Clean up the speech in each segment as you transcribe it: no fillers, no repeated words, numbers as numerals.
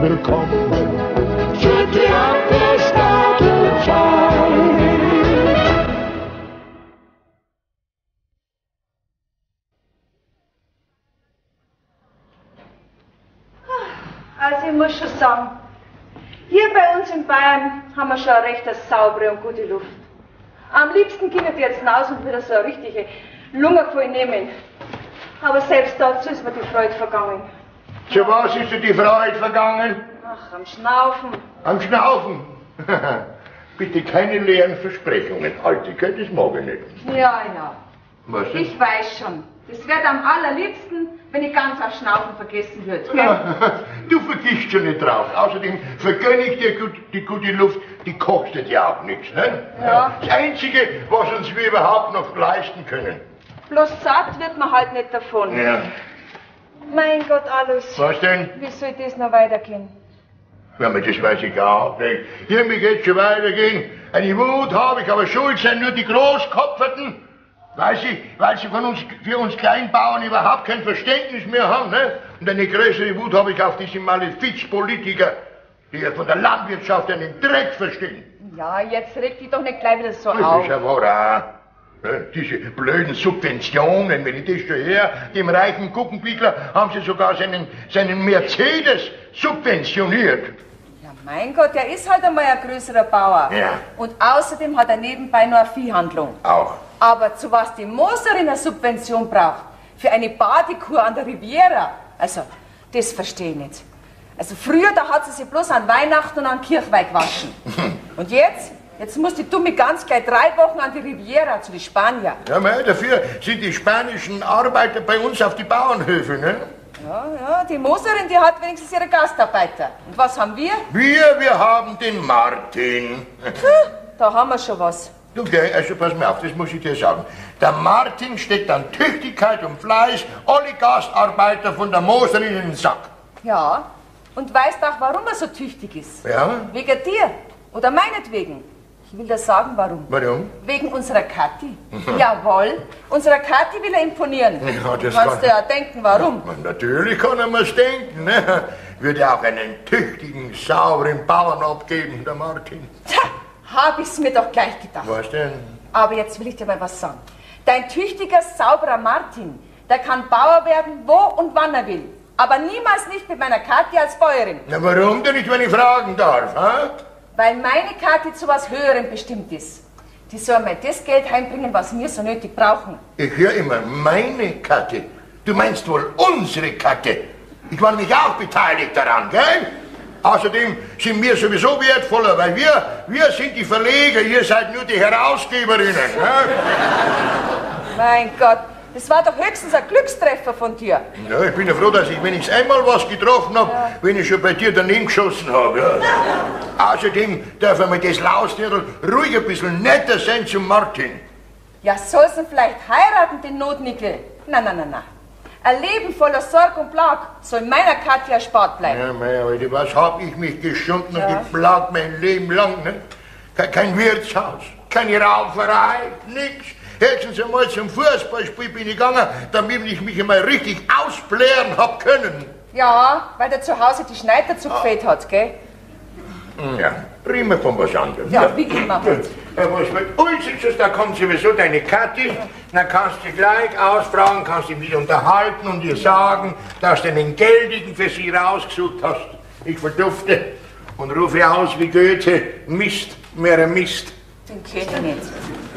willkommen zur Theaterstadenzeit. Also ich muss schon sagen, hier bei uns in Bayern haben wir schon eine recht saubere und gute Luft. Am liebsten gehen die jetzt raus und wieder so eine richtige Lunge voll nehmen. Aber selbst dazu ist mir die Freude vergangen. Zu was ist dir die Freude vergangen? Ach, am Schnaufen. Am Schnaufen? Bitte keine leeren Versprechungen, Alte, das mag ich nicht. Ja, ja. Was denn? Ich weiß schon. Das wird am allerliebsten, wenn ich ganz auf Schnaufen vergessen würde. Du vergisst schon nicht drauf. Außerdem vergönne ich dir die gute Luft, die kostet ja auch nichts. Ne? Ja. Das Einzige, was uns wir überhaupt noch leisten können. Bloß satt wird man halt nicht davon. Ja. Mein Gott, alles. Was denn? Wie soll das noch weitergehen? Ja, mir das weiß ich auch nicht. Hier, mir geht's schon weitergehen. Eine Wut habe ich, aber schuld sind nur die Großkopferten. Weil sie für uns Kleinbauern überhaupt kein Verständnis mehr haben, ne? Und eine größere Wut habe ich auf diese Malefizpolitiker, die ja von der Landwirtschaft einen Dreck verstehen. Ja, jetzt reg dich doch nicht gleich wieder so Das auf. ist ja wahr auch. Ne? Diese blöden Subventionen, wenn ich das schon her, dem reichen Guggenbiegler haben sie sogar seinen Mercedes subventioniert. Ja, mein Gott, der ist halt einmal ein größerer Bauer. Ja. Und außerdem hat er nebenbei noch eine Viehhandlung. Auch. Aber zu was die Moserin eine Subvention braucht, für eine Badekur an der Riviera, also, das verstehe ich nicht. Also früher, da hat sie sich bloß an Weihnachten und an Kirchweih gewaschen. Und jetzt? Jetzt muss die Dumme ganz gleich 3 Wochen an die Riviera zu den Spaniern. Ja, mei, dafür sind die spanischen Arbeiter bei uns auf die Bauernhöfe, ne? Ja, die Moserin, die hat wenigstens ihre Gastarbeiter. Und was haben wir? Wir haben den Martin. Da haben wir schon was. Du, also pass mal auf, das muss ich dir sagen. Der Martin steckt an Tüchtigkeit und Fleiß alle Gastarbeiter von der Moserin in den Sack. Ja, und weißt auch, warum er so tüchtig ist? Ja? Wegen dir. Oder meinetwegen. Ich will dir sagen, warum. Warum? Wegen unserer Kathi. Jawohl, unserer Kathi will er imponieren. Ja, das Kannst du ja denken, warum. Natürlich kann er mir's denken, ne? Würde auch einen tüchtigen, sauberen Bauern abgeben, der Martin. Tja, hab ich's mir doch gleich gedacht. Was denn? Aber jetzt will ich dir mal was sagen. Dein tüchtiger, sauberer Martin, der kann Bauer werden, wo und wann er will. Aber niemals nicht mit meiner Kathi als Bäuerin. Na, warum denn nicht, wenn ich fragen darf, ha? Weil meine Kathi zu was Höherem bestimmt ist. Die soll mal das Geld heimbringen, was wir so nötig brauchen. Ich höre immer, meine Katte. Du meinst wohl unsere Katte. Ich war nämlich auch beteiligt daran, gell? Außerdem sind wir sowieso wertvoller, weil wir sind die Verleger, ihr seid nur die Herausgeberinnen. Ne? Mein Gott, das war doch höchstens ein Glückstreffer von dir. Ja, ich bin ja froh, dass ich wenigstens einmal was getroffen habe, wenn ich schon bei dir daneben geschossen habe. Ja. Außerdem darf man das Lausnierl ruhig ein bisschen netter sein zum Martin. Ja, soll's ihn vielleicht heiraten, den Notnickel? Na. Ein Leben voller Sorg und Plag soll meiner Katja erspart bleiben. Ja, mein Alter, was hab ich mich geschunden und geplagt mein Leben lang, ne? Kein Wirtshaus, keine Rauferei, nix. Höchstens einmal zum Fußballspiel bin ich gegangen, damit ich mich einmal richtig ausblären hab können. Ja, weil der zu Hause die Schneider dazu gefehlt hat, gell? Ja, reden wir von was anderem. Ja, wie immer. Was mit uns ist, da kommt sowieso deine Kathi, dann kannst du gleich ausfragen, kannst dich wieder unterhalten und ihr sagen, dass du einen Geldigen für sie rausgesucht hast. Ich verdufte und rufe aus wie Goethe, Mist, mehr ein Mist. Den kenn ich nicht.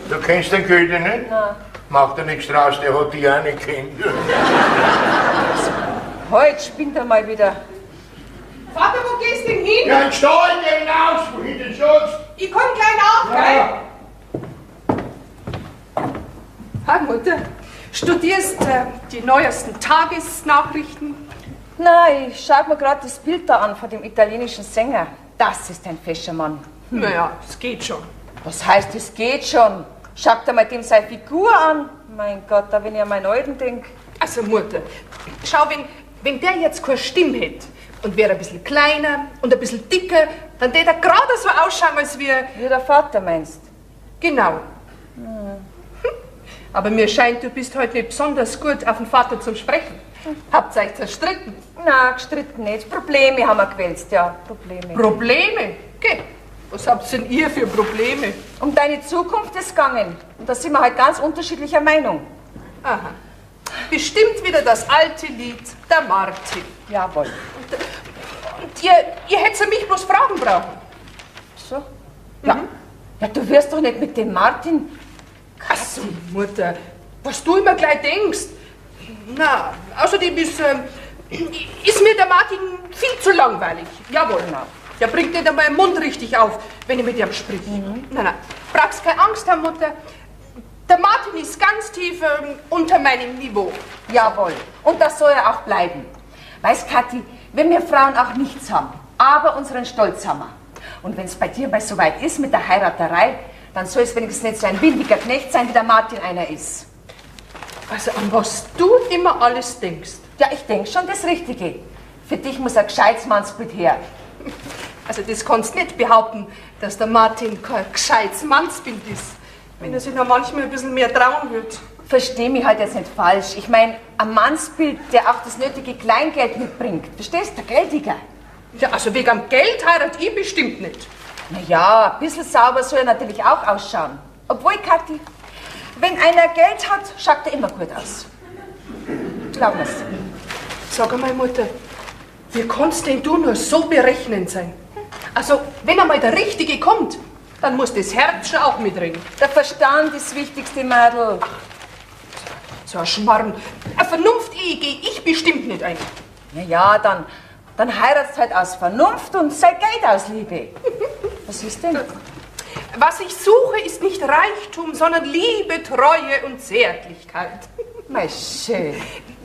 Du kennst den Goethe nicht? Nein. Macht er nichts draus, der hat die auch nicht kennt. Heute spinnt er mal wieder. Vater, wo gehst du denn hin? Ja, in den Stall, geh hinaus, wohin denn sonst? Ich komm gleich nach, Ja. gell? Hi, Mutter. Studierst die neuesten Tagesnachrichten? Nein, ich schau mir gerade das Bild da an von dem italienischen Sänger. Das ist ein fescher Mann. Naja, es geht schon. Was heißt, es geht schon? Schaut dir mal dem seine Figur an. Mein Gott, da wenn ich an meinen Alten denk. Also, Mutter, schau, wenn der jetzt keine Stimme hätte und wäre ein bisschen kleiner und ein bisschen dicker, dann würde er gerade so ausschauen, als wir... Wie der Vater meinst? Genau. Aber mir scheint, du bist heute nicht besonders gut auf den Vater zum Sprechen. Habt ihr euch zerstritten? Na, gestritten nicht. Probleme haben wir gewälzt, ja. Probleme. Probleme? Geh. Was habt denn ihr für Probleme? Um deine Zukunft ist gegangen. Und da sind wir halt ganz unterschiedlicher Meinung. Aha. Bestimmt wieder das alte Lied, der Martin. Jawohl. Und ihr hättet mich bloß fragen brauchen. So? Ja. Ja, du wirst doch nicht mit dem Martin... Achso, Mutter, was du immer gleich denkst. Na, außerdem ist mir der Martin viel zu langweilig. Jawohl, na. Der bringt nicht einmal den Mund richtig auf, wenn ich mit ihm sprich. Nein, brauchst keine Angst haben, Mutter. Der Martin ist ganz tief unter meinem Niveau. Jawohl. Und das soll er auch bleiben. Weißt, Kathi, wenn wir Frauen auch nichts haben, aber unseren Stolz haben wir. Und wenn es bei dir mal so weit ist mit der Heiraterei, dann soll es wenigstens nicht so ein windiger Knecht sein, wie der Martin einer ist. Also an was du immer alles denkst. Ja, ich denke schon das Richtige. Für dich muss ein gescheites Mannsbild her. Also das kannst nicht behaupten, dass der Martin kein gescheites Mannsbild ist. Wenn er sich noch manchmal ein bisschen mehr trauen wird. Versteh mich halt jetzt nicht falsch. Ich meine, ein Mannsbild, der auch das nötige Kleingeld mitbringt. Verstehst du, der Geldiger? Ja, also wegen am Geld heiratet ihr bestimmt nicht. Naja, ein bisschen sauber soll er natürlich auch ausschauen. Obwohl, Kathi, wenn einer Geld hat, schaut er immer gut aus. Glaub mir's. Sag einmal, Mutter, wie kannst denn du nur so berechnend sein? Also, wenn einmal der Richtige kommt, dann muss das Herz schon auch mitreden. Der Verstand ist das wichtigste, Mädel. So ein Schmarrn. Eine Vernunft-Ehe gehe ich bestimmt nicht ein. Naja, dann heiratst halt aus Vernunft und sei Geld aus Liebe. Was ist denn? Was ich suche, ist nicht Reichtum, sondern Liebe, Treue und Zärtlichkeit. Mei, schön.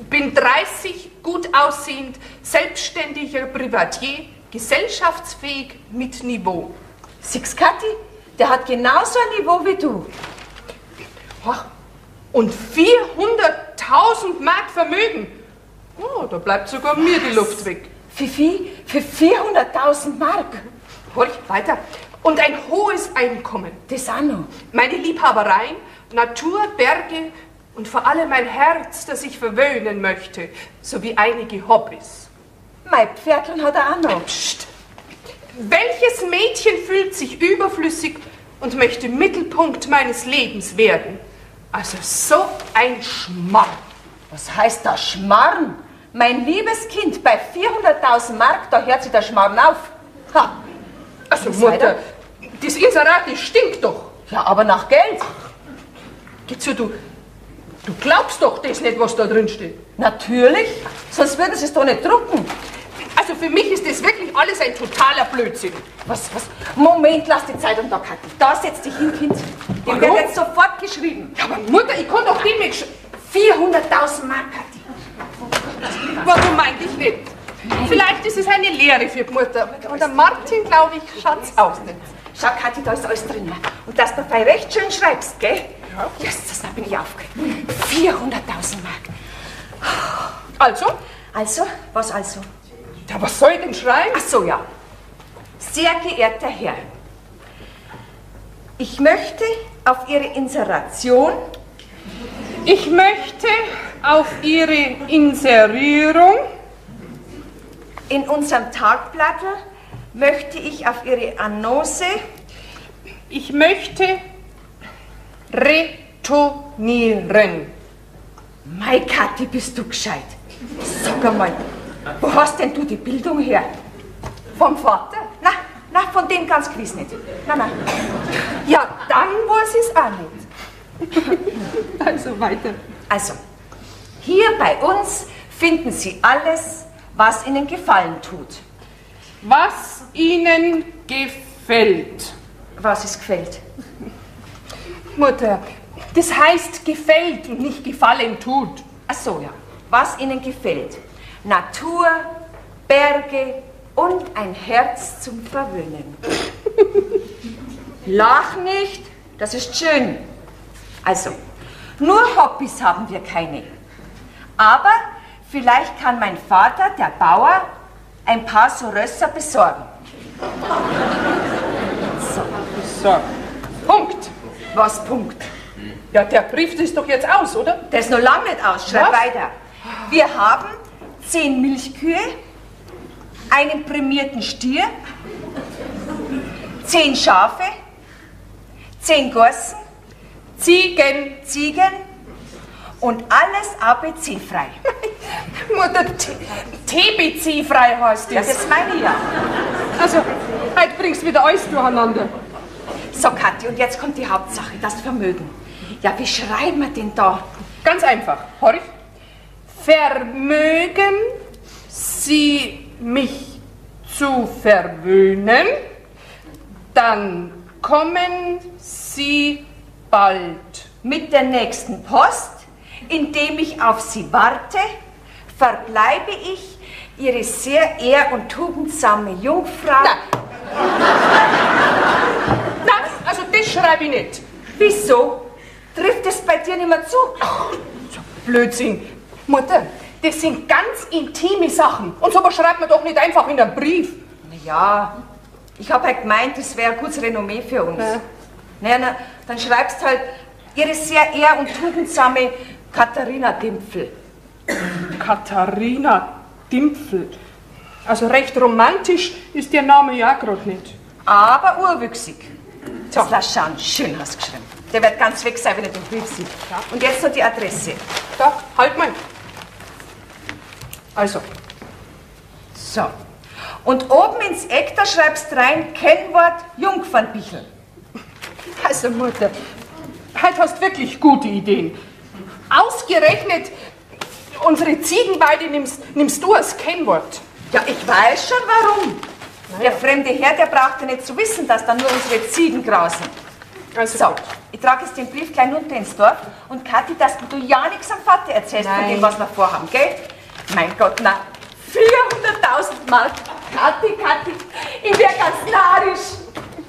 Bin 30, gut aussehend, selbstständiger Privatier, gesellschaftsfähig mit Niveau. Siehst, Kathi, der hat genauso ein Niveau wie du. Ach, und 400.000 Mark Vermögen. Oh, da bleibt sogar mir die Luft weg. Fifi, für 400.000 Mark. Horch, weiter. Und ein hohes Einkommen. Das auch noch. Meine Liebhabereien, Natur, Berge und vor allem mein Herz, das ich verwöhnen möchte, sowie einige Hobbys. Mein Pferdchen hat er auch noch. Psst. Welches Mädchen fühlt sich überflüssig und möchte Mittelpunkt meines Lebens werden? Also so ein Schmarrn. Was heißt das Schmarrn? Mein liebes Kind, bei 400.000 Mark, da hört sich der Schmarrn auf. Ha. Also Was Mutter, weiter? das Inserat, das stinkt doch. Ja, aber nach Geld. Geh zu, du glaubst doch das nicht, was da drin steht. Natürlich, sonst würden sie es doch nicht drucken. Also für mich ist das wirklich alles ein totaler Blödsinn. Was? Moment, lass die Zeitung da, Kathi. Da setz dich hin, Kind. Dem Warum? wird jetzt sofort geschrieben. Ja, aber Mutter, ich kann doch den mit 400.000 Mark, Kathi. Warum meinte ich nicht? Vielleicht ist es eine Lehre für die Mutter. Und der Martin, glaube ich, schaut's aus nicht. Schau, Kathi, da ist alles drin. Und dass du dabei recht schön schreibst, gell? Ja. Jesus, da bin ich aufgeregt. 400.000 Mark. Also? Also? Was also? Ja, was soll ich denn schreiben? Ach so, ja. Sehr geehrter Herr, ich möchte auf Ihre Inseration... Ich möchte auf Ihre Inserierung... In unserem Tagblatt möchte ich auf Ihre Annonce... Ich möchte retournieren. Mei, Kathi, bist du gescheit. Sag einmal, wo hast denn du die Bildung her? Vom Vater? Na, von dem ganz gewiss nicht. Na. Ja, dann weiß ich es auch nicht. Also weiter. Also, hier bei uns finden Sie alles, was Ihnen gefallen tut. Was Ihnen gefällt. Was es gefällt. Mutter, das heißt gefällt und nicht gefallen tut. Ach so, ja. Was Ihnen gefällt. Natur, Berge und ein Herz zum Verwöhnen. Lach nicht, das ist schön. Also, nur Hobbys haben wir keine. Aber vielleicht kann mein Vater, der Bauer, ein paar so Rösser besorgen. So, Punkt. Was, Punkt? Ja, der Brief ist doch jetzt aus, oder? Der ist noch lange nicht aus. Schreib Was? weiter. Wir haben 10 Milchkühe, einen prämierten Stier, 10 Schafe, 10 Gossen, Ziegen und alles ABC-frei. Mutter, TBC-frei heißt Ja, das. das meine ich ja. Also, heute bringst du wieder alles durcheinander. So, Kathi, und jetzt kommt die Hauptsache, das Vermögen. Ja, wie schreiben wir denn da? Ganz einfach, horch. Vermögen Sie mich zu verwöhnen, dann kommen Sie bald. Mit der nächsten Post, indem ich auf Sie warte, verbleibe ich Ihre sehr ehr- und tugendsame Jungfrau. Na, also das schreibe ich nicht. Wieso? Trifft es bei dir nicht mehr zu? Blödsinn. Mutter, das sind ganz intime Sachen. Und sowas schreibt man doch nicht einfach in einen Brief. Ja, ich habe halt gemeint, das wäre ein gutes Renommee für uns. Ja. Na, dann schreibst halt Ihre sehr ehr- und tugendsame Katharina Dimpfel. Katharina Dimpfel. Also recht romantisch ist Ihr Name ja gerade nicht. Aber urwüchsig. Das lass schauen, schön hast du geschrieben. Der wird ganz weg sein, wenn er den Brief sieht. Ja. Und jetzt noch die Adresse. Da, halt mal. Also, So. Und oben ins Eck, da schreibst rein, Kennwort Jungfernbichl. also Mutter, heute hast du wirklich gute Ideen. Ausgerechnet unsere Ziegenweide nimmst du als Kennwort. Ja, ich weiß schon warum. Der fremde Herr, der braucht ja nicht zu wissen, dass da nur unsere Ziegen grausen. Also So, gut. ich trage jetzt den Brief gleich runter ins Dorf und Kathi, dass du ja nichts am Vater erzählst von Nein. dem, was wir vorhaben, gell? Mein Gott, na, 400.000 Mark. Kathi, ich wär ganz narrisch.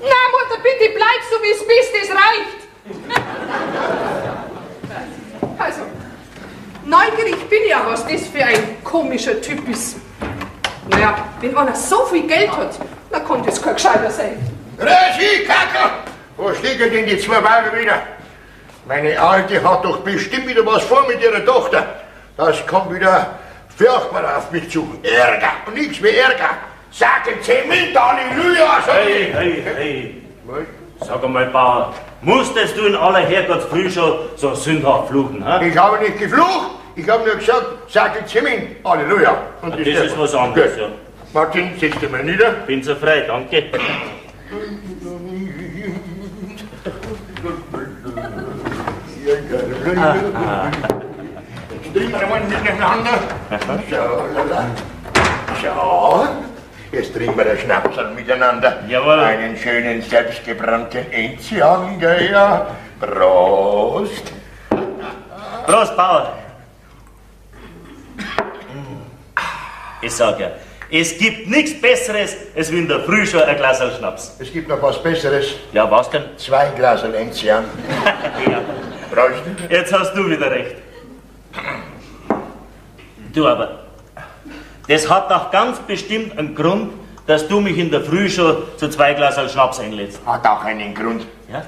Na Mutter, bitte bleib so wie es bist, es reicht. Also, neugierig bin ich ja, was das für ein komischer Typ ist. Naja, wenn einer so viel Geld hat, dann kann das kein Gescheiter sein. Resi, Kackel! Wo stecken denn die zwei Weiber wieder? Meine Alte hat doch bestimmt wieder was vor mit ihrer Tochter. Das kommt wieder furchtbar auf mich zu. Ärger und nichts mehr Ärger. Sagen Zement, Halleluja! Hey. Sag einmal, Bauer, musstest du in aller Herrgottsfrüh schon so sündhaft fluchen, hä? Ich habe nicht geflucht, ich habe nur gesagt, sagen Zement, Halleluja. Und Das ist was anderes, Gut. ja. Martin, setz dich mal nieder. Bin so frei, danke. Jetzt trinken wir mal miteinander. So, lala. So. Jetzt trinken wir den Schnapsal miteinander. Jawohl. Einen schönen, selbstgebrannten Enzian, gell, ja. Prost. Prost, Bauer. Ich sag ja, es gibt nichts Besseres, als wenn in der Früh schon ein Glas Schnaps. Es gibt noch was Besseres. Ja, was denn? 2 Glasel Enzian. Ja, Prost. jetzt hast du wieder recht. Du aber, das hat doch ganz bestimmt einen Grund, dass du mich in der Früh schon zu 2 Glas Schnaps einlädst. Hat auch einen Grund. Ja?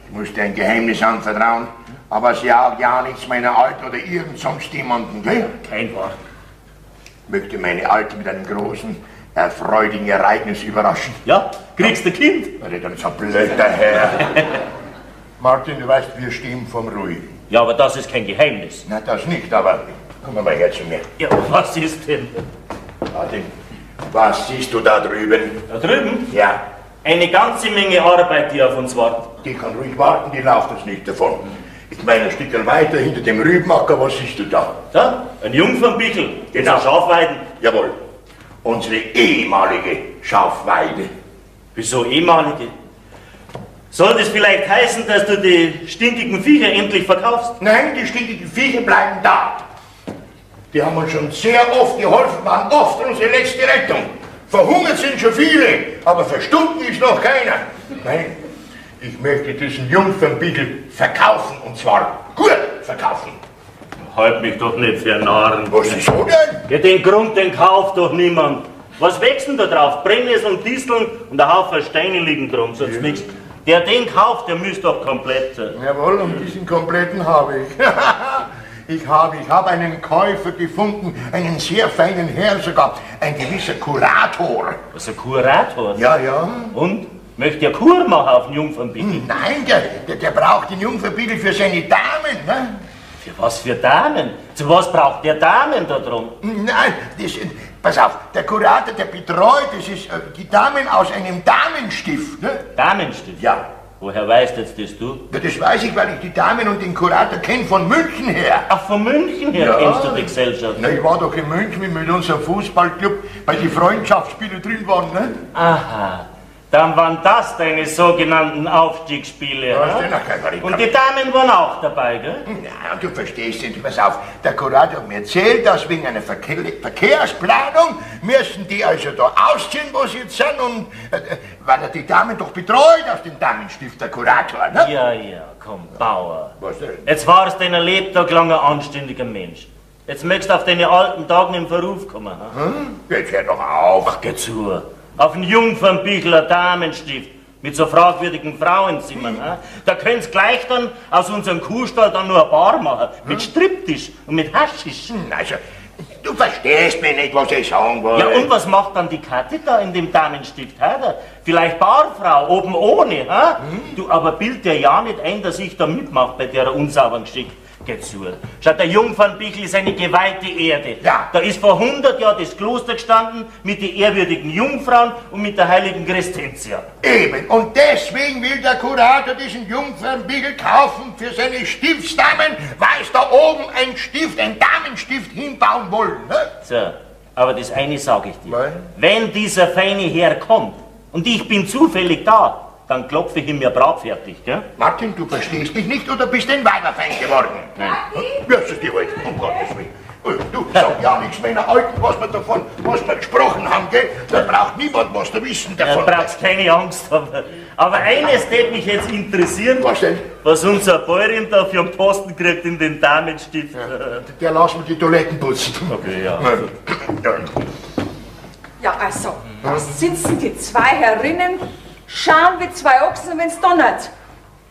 Ich muss dir ein Geheimnis anvertrauen. Aber sie hat ja nichts meiner Alten oder irgend sonst jemanden, gell? Kein Wort. Möchte meine Alte mit einem großen, erfreudigen Ereignis überraschen. Ja, kriegst du Kind? Warte, dann so blöder Herr. Martin, du weißt, wir stehen vom Ruhi. Ja, aber das ist kein Geheimnis. Na, das nicht, aber komm mal her zu mir. Ja, was ist denn? Martin, was siehst du da drüben? Da drüben? Ja, Eine ganze Menge Arbeit, die auf uns wartet. die kann ruhig warten, die läuft uns nicht davon. Ich meine, ein Stückchen weiter hinter dem Rübenacker, was siehst du da? Da, ein Jungfernbichl, Genau. unser Schafweiden. Jawohl, unsere ehemalige Schafweide. Wieso ehemalige? Soll das vielleicht heißen, dass du die stinkigen Viecher endlich verkaufst? Nein, die stinkigen Viecher bleiben da. Die haben uns schon sehr oft geholfen, waren oft unsere letzte Rettung. Verhungert sind schon viele, aber verstummt ist noch keiner. Nein, ich möchte diesen Jungfernbichl verkaufen, und zwar gut verkaufen. Halt mich doch nicht für einen Narren. Was ist so denn? Ja, den Grund, den kauft doch niemand. Was wächst denn da drauf? Brennnesseln, Disteln und ein Haufen Steine liegen drum, sonst nichts. Der den kauft, der müsste doch komplett sein. Jawohl, und diesen kompletten habe ich. Ich habe einen Käufer gefunden, einen sehr feinen Herrn sogar, ein gewisser Kurator. Was, ein Kurator? Ja, ja. Und? Möchte er Kur machen auf den Jungfernbigel? Nein, der braucht den Jungfernbigel für seine Damen, ne? Für was für Damen? Zu was braucht der Damen da drum? Nein, pass auf, der Kurator, der betreut, das ist die Damen aus einem Damenstift, ne? Damenstift? Ja. Woher weißt jetzt das du? Ja, das weiß ich, weil ich die Damen und den Kurator kenne von München her. Ach, von München her Ja. kennst du die Gesellschaft? Na, ich war doch in München, wie wir mit unserem Fußballclub bei den Freundschaftsspielen drin waren, ne? Aha, dann waren das deine sogenannten Aufstiegsspiele. Ja, Ja? ist ja noch kein Verrückter. Und die Damen waren auch dabei, gell? Na, du verstehst nicht, pass auf, der Kurator hat mir erzählt, dass wegen einer Verkehrsplanung müssen die also da ausziehen, wo sie jetzt sind, und weil er die Damen doch betreut aus dem Damenstift, der Kurator, ne? Ja, ja, komm, Bauer. Was denn? Jetzt warst du ein Lebtag lang ein anständiger Mensch. Jetzt möchtest du auf deine alten Tagen im Verruf kommen. Ha? Jetzt hör doch auf. Ach, geh zu. Auf den Jungfernbigel ein Damenstift mit so fragwürdigen Frauenzimmern. Ha? Da könnt's gleich dann aus unserem Kuhstall dann nur ein Bar machen. Mit Striptisch und mit Haschisch. Also, du verstehst mich nicht, was ich sagen wollte. Ja, und was macht dann die Katte da in dem Damenstift? Ha? Vielleicht Barfrau, oben ohne. Ha? Du, aber bild dir ja nicht ein, dass ich da mitmache bei der unsauberen Geschichte. Geh zu. Schau, der Jungfernbigel ist eine geweihte Erde. Ja. Da ist vor 100 Jahren das Kloster gestanden mit den ehrwürdigen Jungfrauen und mit der heiligen Christentia. Eben, und deswegen will der Kurator diesen Jungfernbigel kaufen für seine Stiftsdamen, weil es da oben ein Stift, ein Damenstift hinbauen wollen, ne? So, aber das eine sage ich dir. Nein. Wenn dieser feine Herr kommt und ich bin zufällig da, dann klopfe ich ihm ja bratfertig, gell? Martin, du verstehst mich nicht oder bist ein Weiberfeind geworden? Nein. Ja, das ist die Alte, um Gottes Willen. Du, sag ja nichts meiner Alten, was wir gesprochen haben, gell? Da braucht niemand was zu wissen Da davon. brauchst keine Angst haben. Aber eines würde mich jetzt interessieren, Was denn? was unser Bäuerin da für einen Posten kriegt in den Damenstift. Der lassen wir die Toiletten putzen. Okay, ja. Ja, also, da sitzen die zwei Herrinnen, schauen wie zwei Ochsen, wenn's donnert.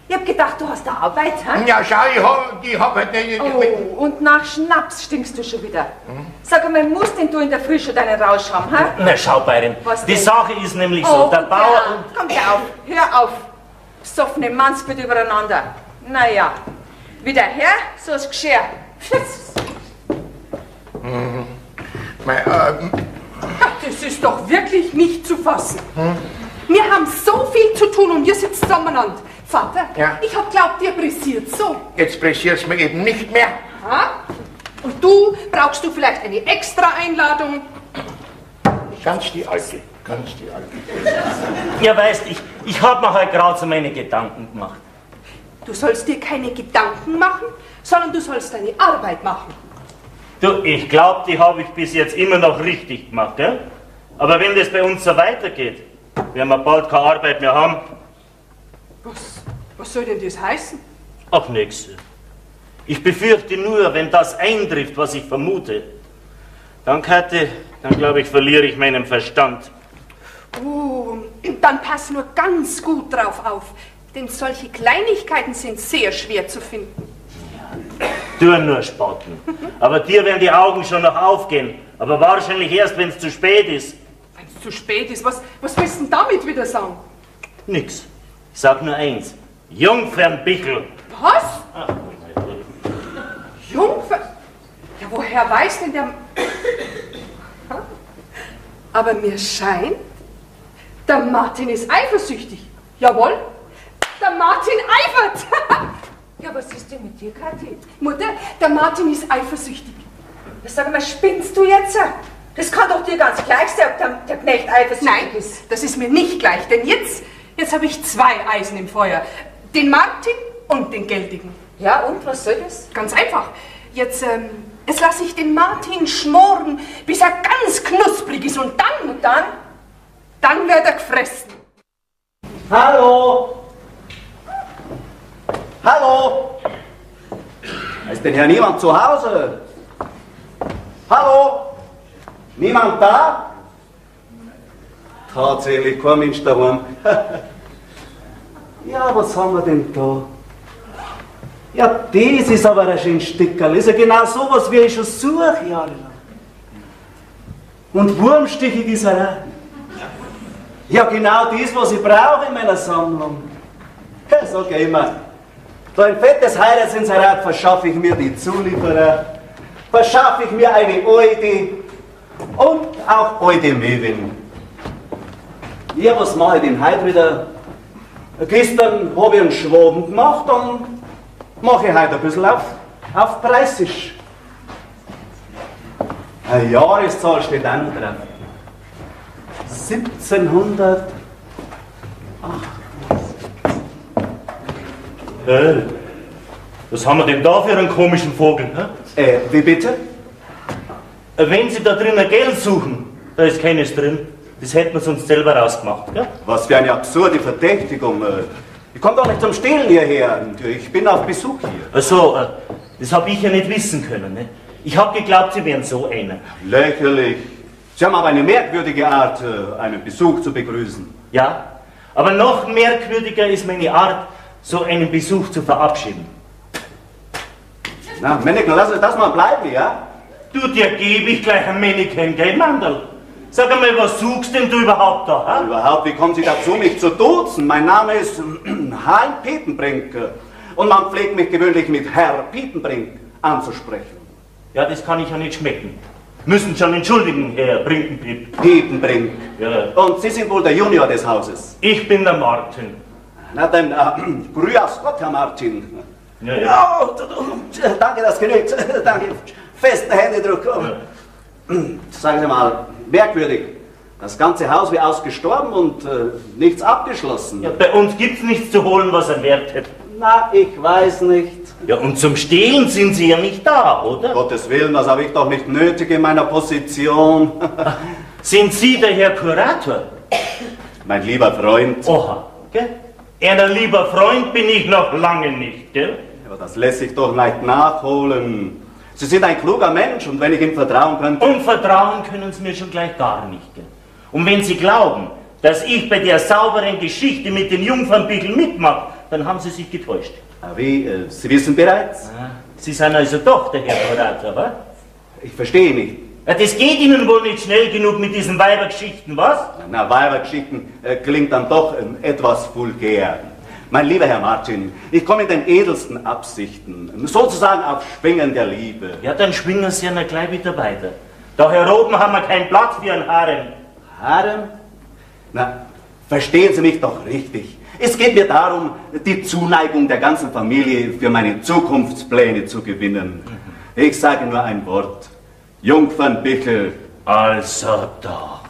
Ich hab gedacht, du hast da Arbeit, hä? Ja, schau, ich hab halt nicht... Oh, und nach Schnaps stinkst du schon wieder. Sag einmal, musst denn du in der Früh schon deinen Rausch haben, hä? Na schau, Bäuerin, Was die denn? Sache ist nämlich so, der und Bauer... Komm, hör auf. Besoffene Mannsbild übereinander. Naja, wie der Herr, so das Geschirr. Das ist doch wirklich nicht zu fassen. Wir haben so viel zu tun und wir sitzen zusammeneinander. Vater, Ja? ich hab glaubt, ihr pressiert so. Jetzt pressiert's mir eben nicht mehr. Ha? Und du, brauchst du vielleicht eine extra Einladung? Ganz die Alte, ganz die Alte. Ja, weißt, ich hab mir halt gerade so meine Gedanken gemacht. Du sollst dir keine Gedanken machen, sondern du sollst deine Arbeit machen. Du, ich glaub, die habe ich bis jetzt immer noch richtig gemacht, gell? Aber wenn das bei uns so weitergeht, werden wir bald keine Arbeit mehr haben. Was soll denn das heißen? Ach, nix. Ich befürchte nur, wenn das eintrifft, was ich vermute, dann glaube ich, verliere ich meinen Verstand. Oh, dann pass nur ganz gut drauf auf, denn solche Kleinigkeiten sind sehr schwer zu finden. Tu nur Spaten. Aber dir werden die Augen schon noch aufgehen. Aber wahrscheinlich erst, wenn es zu spät ist. Wenn es zu spät ist, was willst du denn damit wieder sagen? Nix. Ich sag nur eins. Jungfernbigel. Was? Jungfer? Ja, woher weiß denn der... Aber mir scheint, der Martin ist eifersüchtig. Jawohl, der Martin eifert. Ja, was ist denn mit dir, Kathi? Mutter, der Martin ist eifersüchtig. Sag mal, spinnst du jetzt? Das kann doch dir ganz gleich sein, ob der Knecht eifersüchtig Nein, ist. das ist mir nicht gleich, denn jetzt habe ich zwei Eisen im Feuer. Den Martin und den Geldigen. Ja, und was soll das? Ganz einfach. Jetzt lasse ich den Martin schmoren, bis er ganz knusprig ist und dann wird er gefressen. Hallo! Hallo! Ist denn hier niemand zu Hause? Hallo? Niemand da? Tatsächlich kein Mensch daheim. Ja, was haben wir denn da? Ja, das ist aber ein schönes Stickerl. Ist ja genau sowas, wie ich schon suche, jahrelang. Und Wurmstiche ist er auch. Ja, genau das, was ich brauche in meiner Sammlung. Ja, sag ich immer. So ein fettes Heiratsinserat verschaffe ich mir die Zulieferer, verschaffe ich mir eine alte und auch alte Möwin. Ja, was mache ich denn heute wieder? Gestern habe ich einen Schwaben gemacht, dann mache ich heute ein bisschen auf Preisisch. Eine Jahreszahl steht auch noch drauf. 1700. Was haben wir denn da für einen komischen Vogel? Hä? Wie bitte? Wenn Sie da drinnen Geld suchen, da ist keines drin. Das hätten wir uns selber rausgemacht. Gell? Was für eine absurde Verdächtigung. Ich komme doch nicht zum Stehlen hierher. Ich bin auf Besuch hier. Ach so, das habe ich ja nicht wissen können. Ne? Ich habe geglaubt, Sie wären so einer. Lächerlich. Sie haben aber eine merkwürdige Art, einen Besuch zu begrüßen. Ja, aber noch merkwürdiger ist meine Art, so einen Besuch zu verabschieden. Na, Männchen, lass uns das mal bleiben, ja? Du, dir gebe ich gleich ein Männchen, gell, Mandel? Sag einmal, was suchst denn du überhaupt da? Ha? Überhaupt, wie kommen Sie dazu, mich zu duzen? Mein Name ist Hein Piepenbrink und man pflegt mich gewöhnlich mit Herr Piepenbrink anzusprechen. Ja, das kann ich ja nicht schmecken. Müssen schon entschuldigen, Herr Brinkenpiep. Piepenbrink. Ja. Und Sie sind wohl der Junior des Hauses? Ich bin der Martin. Na dann, grüß Gott, Herr Martin. Ja, ja. Danke, das genügt. Danke. Festen Händedruck. Sagen Sie mal, merkwürdig. Das ganze Haus wie ausgestorben und nichts abgeschlossen. Ja, bei uns gibt's nichts zu holen, was einen Wert hat. Na, ich weiß nicht. Ja, und zum Stehlen sind Sie ja nicht da, oder? Gottes Willen, das habe ich doch nicht nötig in meiner Position. Sind Sie der Herr Kurator? Mein lieber Freund. Oha, gell? Ein lieber Freund bin ich noch lange nicht, gell? Aber das lässt sich doch leicht nachholen. Sie sind ein kluger Mensch und wenn ich ihm vertrauen könnte... Und vertrauen können Sie mir schon gleich gar nicht, gell? Und wenn Sie glauben, dass ich bei der sauberen Geschichte mit den Jungfernbücheln mitmache, dann haben Sie sich getäuscht. Wie, Sie wissen bereits? Sie sind also doch der Herr Kurator, wa? Ich verstehe nicht. Ja, das geht Ihnen wohl nicht schnell genug mit diesen Weibergeschichten, was? Na, Weibergeschichten klingt dann doch etwas vulgär. Mein lieber Herr Martin, ich komme in den edelsten Absichten, sozusagen auf Schwingen der Liebe. Ja, dann schwingen Sie ja gleich wieder weiter. Da hier oben haben wir keinen Platz für einen Harem. Harem? Na, verstehen Sie mich doch richtig. Es geht mir darum, die Zuneigung der ganzen Familie für meine Zukunftspläne zu gewinnen. Ich sage nur ein Wort. Jungfernbüchel. Also da.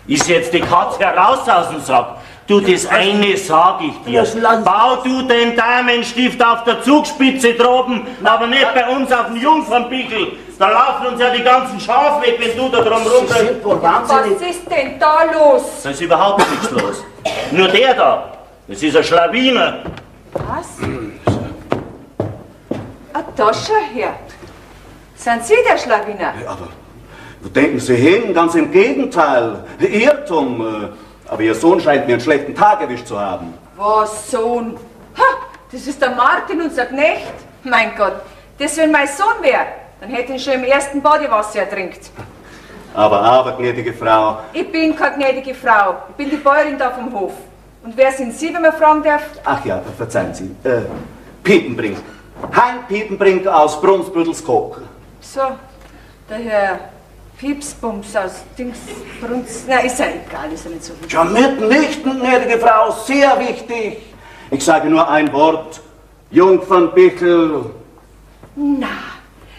Ist jetzt die Katze heraus aus dem Sack. Du, das eine sag ich dir. Bau du den Damenstift auf der Zugspitze droben, aber nicht bei uns auf dem Jungfernbüchel. Da laufen uns ja die ganzen Schafe weg, wenn du da drum rumrennst. Was ist denn da los? Da ist überhaupt nichts los. Nur der da, das ist ein Schlawiner. Was? Da schau her. Sind Sie der Schlawiner? Ja, aber wo denken Sie hin? Ganz im Gegenteil. Irrtum. Aber Ihr Sohn scheint mir einen schlechten Tag erwischt zu haben. Was, Sohn? Ha, das ist der Martin, unser Knecht. Mein Gott, das wenn mein Sohn wäre, dann hätte ihn schon im ersten Badewasser ertrinkt. Aber, gnädige Frau. Ich bin keine gnädige Frau. Ich bin die Bäuerin da vom Hof. Und wer sind Sie, wenn man fragen darf? Ach ja, verzeihen Sie. Piepenbrink. Hein Piepenbrink aus Brunsbüttelskog. So, der Herr Piepsbums aus Dingsbrunz. Na, ist ja egal, ist ja nicht so wichtig. Ja, mitnichten, gnädige Frau, sehr wichtig. Ich sage nur ein Wort. Jungfernbüchel. Na,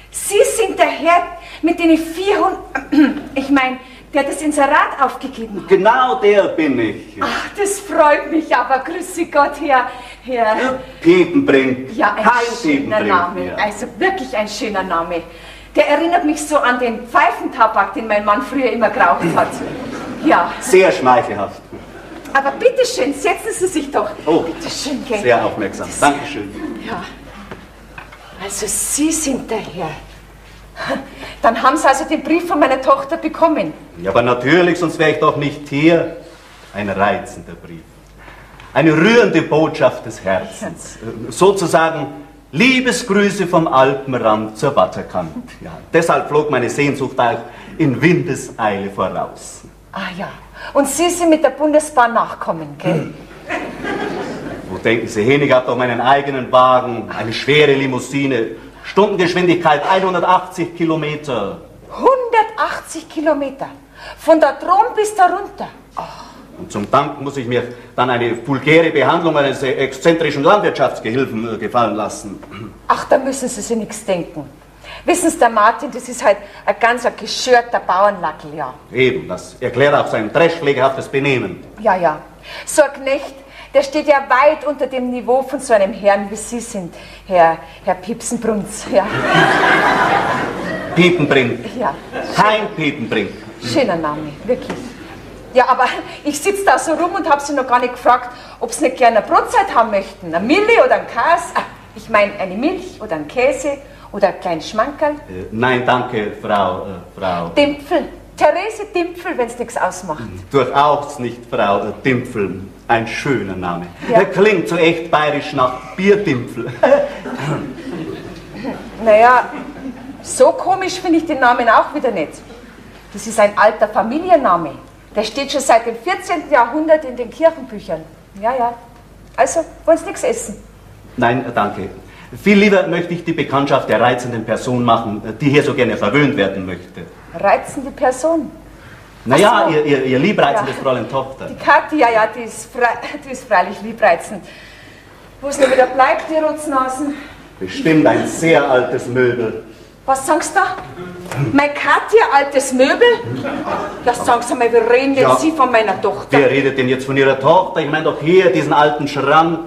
Sie sind der Herr, mit dem ich 400... Ich meine, der das Inserat aufgegeben hat. Genau der bin ich. Ach, das freut mich aber. Grüße Gott, Herr... Piepenbrink. Ja, ein Hein schöner Piepenbrink, Name. ja. Also wirklich ein schöner Name. Der erinnert mich so an den Pfeifentabak, den mein Mann früher immer geraucht hat. Ja. Sehr schmeichelhaft. Aber bitteschön, setzen Sie sich doch. Oh, bitteschön, gell? sehr aufmerksam. Dankeschön. Ja. Also Sie sind der Herr. Dann haben Sie also den Brief von meiner Tochter bekommen. Ja, aber natürlich, sonst wäre ich doch nicht hier. Ein reizender Brief. Eine rührende Botschaft des Herzens. Sozusagen Liebesgrüße vom Alpenrand zur Watterkant. Ja, deshalb flog meine Sehnsucht auch in Windeseile voraus. Ah ja, und Sie sind mit der Bundesbahn nachkommen, gell? Wo denken Sie hin? Ich habe doch meinen eigenen Wagen, eine schwere Limousine, Stundengeschwindigkeit 180 Kilometer. 180 Kilometer, von da drum bis da runter. Und zum Dank muss ich mir dann eine vulgäre Behandlung eines exzentrischen Landwirtschaftsgehilfen gefallen lassen. Ach, da müssen Sie sich nichts denken. Wissen Sie, der Martin, das ist halt ein ganz geschörter Bauernlackel, ja. Eben, das erklärt auch sein dreschpflegehaftes Benehmen. Ja, ja. So ein Knecht, der steht ja weit unter dem Niveau von so einem Herrn, wie Sie sind, Herr Piepsenbrunz, ja. Piepenbrink. Ja. Kein Piepenbrink. Schöner Name, wirklich. Ja, aber ich sitze da so rum und habe Sie noch gar nicht gefragt, ob Sie nicht gerne eine Brotzeit haben möchten. Eine Milli oder ein Käse. Ich meine, eine Milch oder ein Käse oder ein kleines Schmankerl. Nein, danke, Frau. Dimpfel. Therese Dimpfel, wenn es nichts ausmacht. Durchaus nicht, Frau Dimpfel. Ein schöner Name. Ja. Klingt so echt bayerisch nach Bierdimpfel. Naja, so komisch finde ich den Namen auch wieder nicht. Das ist ein alter Familienname. Der steht schon seit dem 14. Jahrhundert in den Kirchenbüchern. Ja, ja. Also, wollen Sie nichts essen? Nein, danke. Viel lieber möchte ich die Bekanntschaft der reizenden Person machen, die hier so gerne verwöhnt werden möchte. Reizende Person? Naja, Ach so. ihr liebreizendes Ja. Fräulein Tochter. Die Kathi, ja, ja, die ist freilich liebreizend. Wo es nur wieder bleibt, die Rotznasen? Bestimmt ein sehr altes Möbel. Was sagst du da? Meine Kathi, ein altes Möbel? Ja, sagen Sie mal, wie reden denn Ja. Sie von meiner Tochter? Wer redet denn jetzt von Ihrer Tochter? Ich meine doch hier diesen alten Schrank.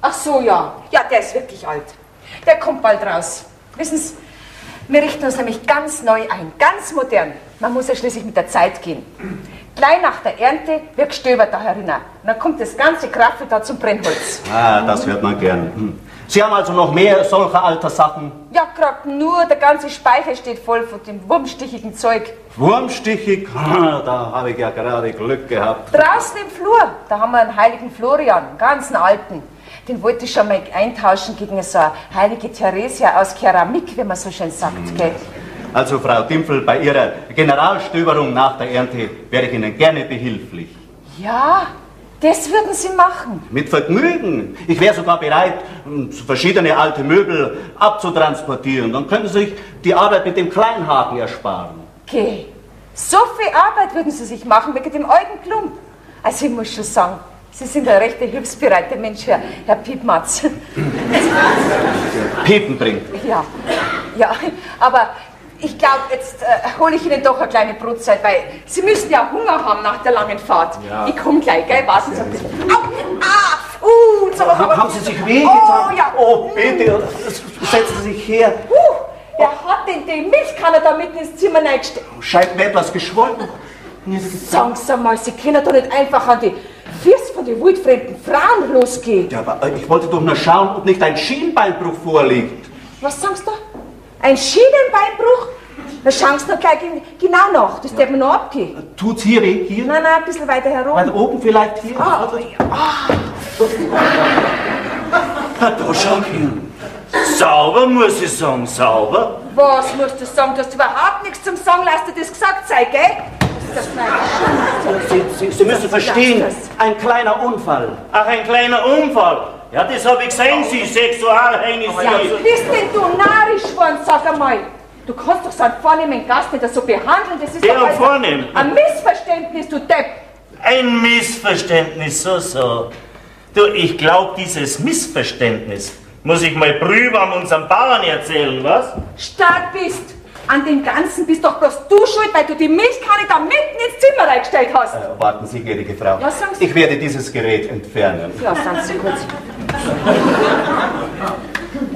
Ach so, ja. Ja, der ist wirklich alt. Der kommt bald raus. Wissen Sie, wir richten uns nämlich ganz neu ein, ganz modern. Man muss ja schließlich mit der Zeit gehen. Gleich nach der Ernte wird gestöbert da herinnen. Und dann kommt das ganze Kraftwerk da zum Brennholz. Ah, das hört man gern. Sie haben also noch mehr solcher alter Sachen? Ja, gerade nur, der ganze Speicher steht voll von dem wurmstichigen Zeug. Wurmstichig? Ah, da habe ich ja gerade Glück gehabt. Draußen im Flur, da haben wir einen heiligen Florian, einen ganzen alten. Den wollte ich schon mal eintauschen gegen so eine heilige Theresia aus Keramik, wie man so schön sagt, gell? Also, Frau Dimpfel, bei Ihrer Generalstöberung nach der Ernte wäre ich Ihnen gerne behilflich. Ja, das würden Sie machen. Mit Vergnügen. Ich wäre sogar bereit, verschiedene alte Möbel abzutransportieren. Dann können Sie sich die Arbeit mit dem Kleinhaken ersparen. Okay, so viel Arbeit würden Sie sich machen wegen dem alten Klump. Also ich muss schon sagen, Sie sind ein recht hilfsbereiter Mensch, Herr Piepmatz. Piepenbrink. Ja, ja, aber ich glaube, jetzt hole ich Ihnen doch eine kleine Brotzeit, weil Sie müssen ja Hunger haben nach der langen Fahrt. Ja. Ich komme gleich, gell? Warten Sie ein bisschen. Au! Ah! Jetzt aber Haben Sie sich wehgetan? Oh, ja. Oh, bitte, setzen Sie sich her. Wer hat denn die Milchkanne da mitten ins Zimmer reingestellt? Scheint mir etwas geschwollen. Sagen Sie mal, Sie können doch nicht einfach an die Füße von den wildfremden Frauen losgehen. Ja, aber ich wollte doch nur schauen, ob nicht ein Schienbeinbruch vorliegt. Was sagst du? Ein Schienenbeinbruch? Na, schauen Sie doch gleich genau nach, das darf man noch abgehen. Tut's hier weh? Hier? Nein, nein, ein bisschen weiter herum. Weiter oben vielleicht hier? Ah, ja. Da schau hin. Sauber, muss ich sagen, sauber. Was musst du sagen? Du hast überhaupt nichts zum Sagen, lass dir das gesagt sein, gell? Das ist das Kleine. Sie müssen verstehen, ein kleiner Unfall. Ach, ein kleiner Unfall. Ja, das habe ich gesehen, Sie Sexualhängis. Ja, bist denn du narrisch geworden, sag einmal? Du kannst doch so einen vornehmen Gast nicht so behandeln, das ist Der doch vornehm? ein Missverständnis, du Depp. Ein Missverständnis, so. Du, ich glaube, dieses Missverständnis muss ich mal Brühwarm unserem Bauern erzählen, was? Stark bist. An dem Ganzen bist doch bloß du schuld, weil du die Milchkanne da mitten ins Zimmer reingestellt hast. Warten Sie, gnädige Frau. Was sagen Sie? Ich werde dieses Gerät entfernen. Ja, sagen Sie kurz.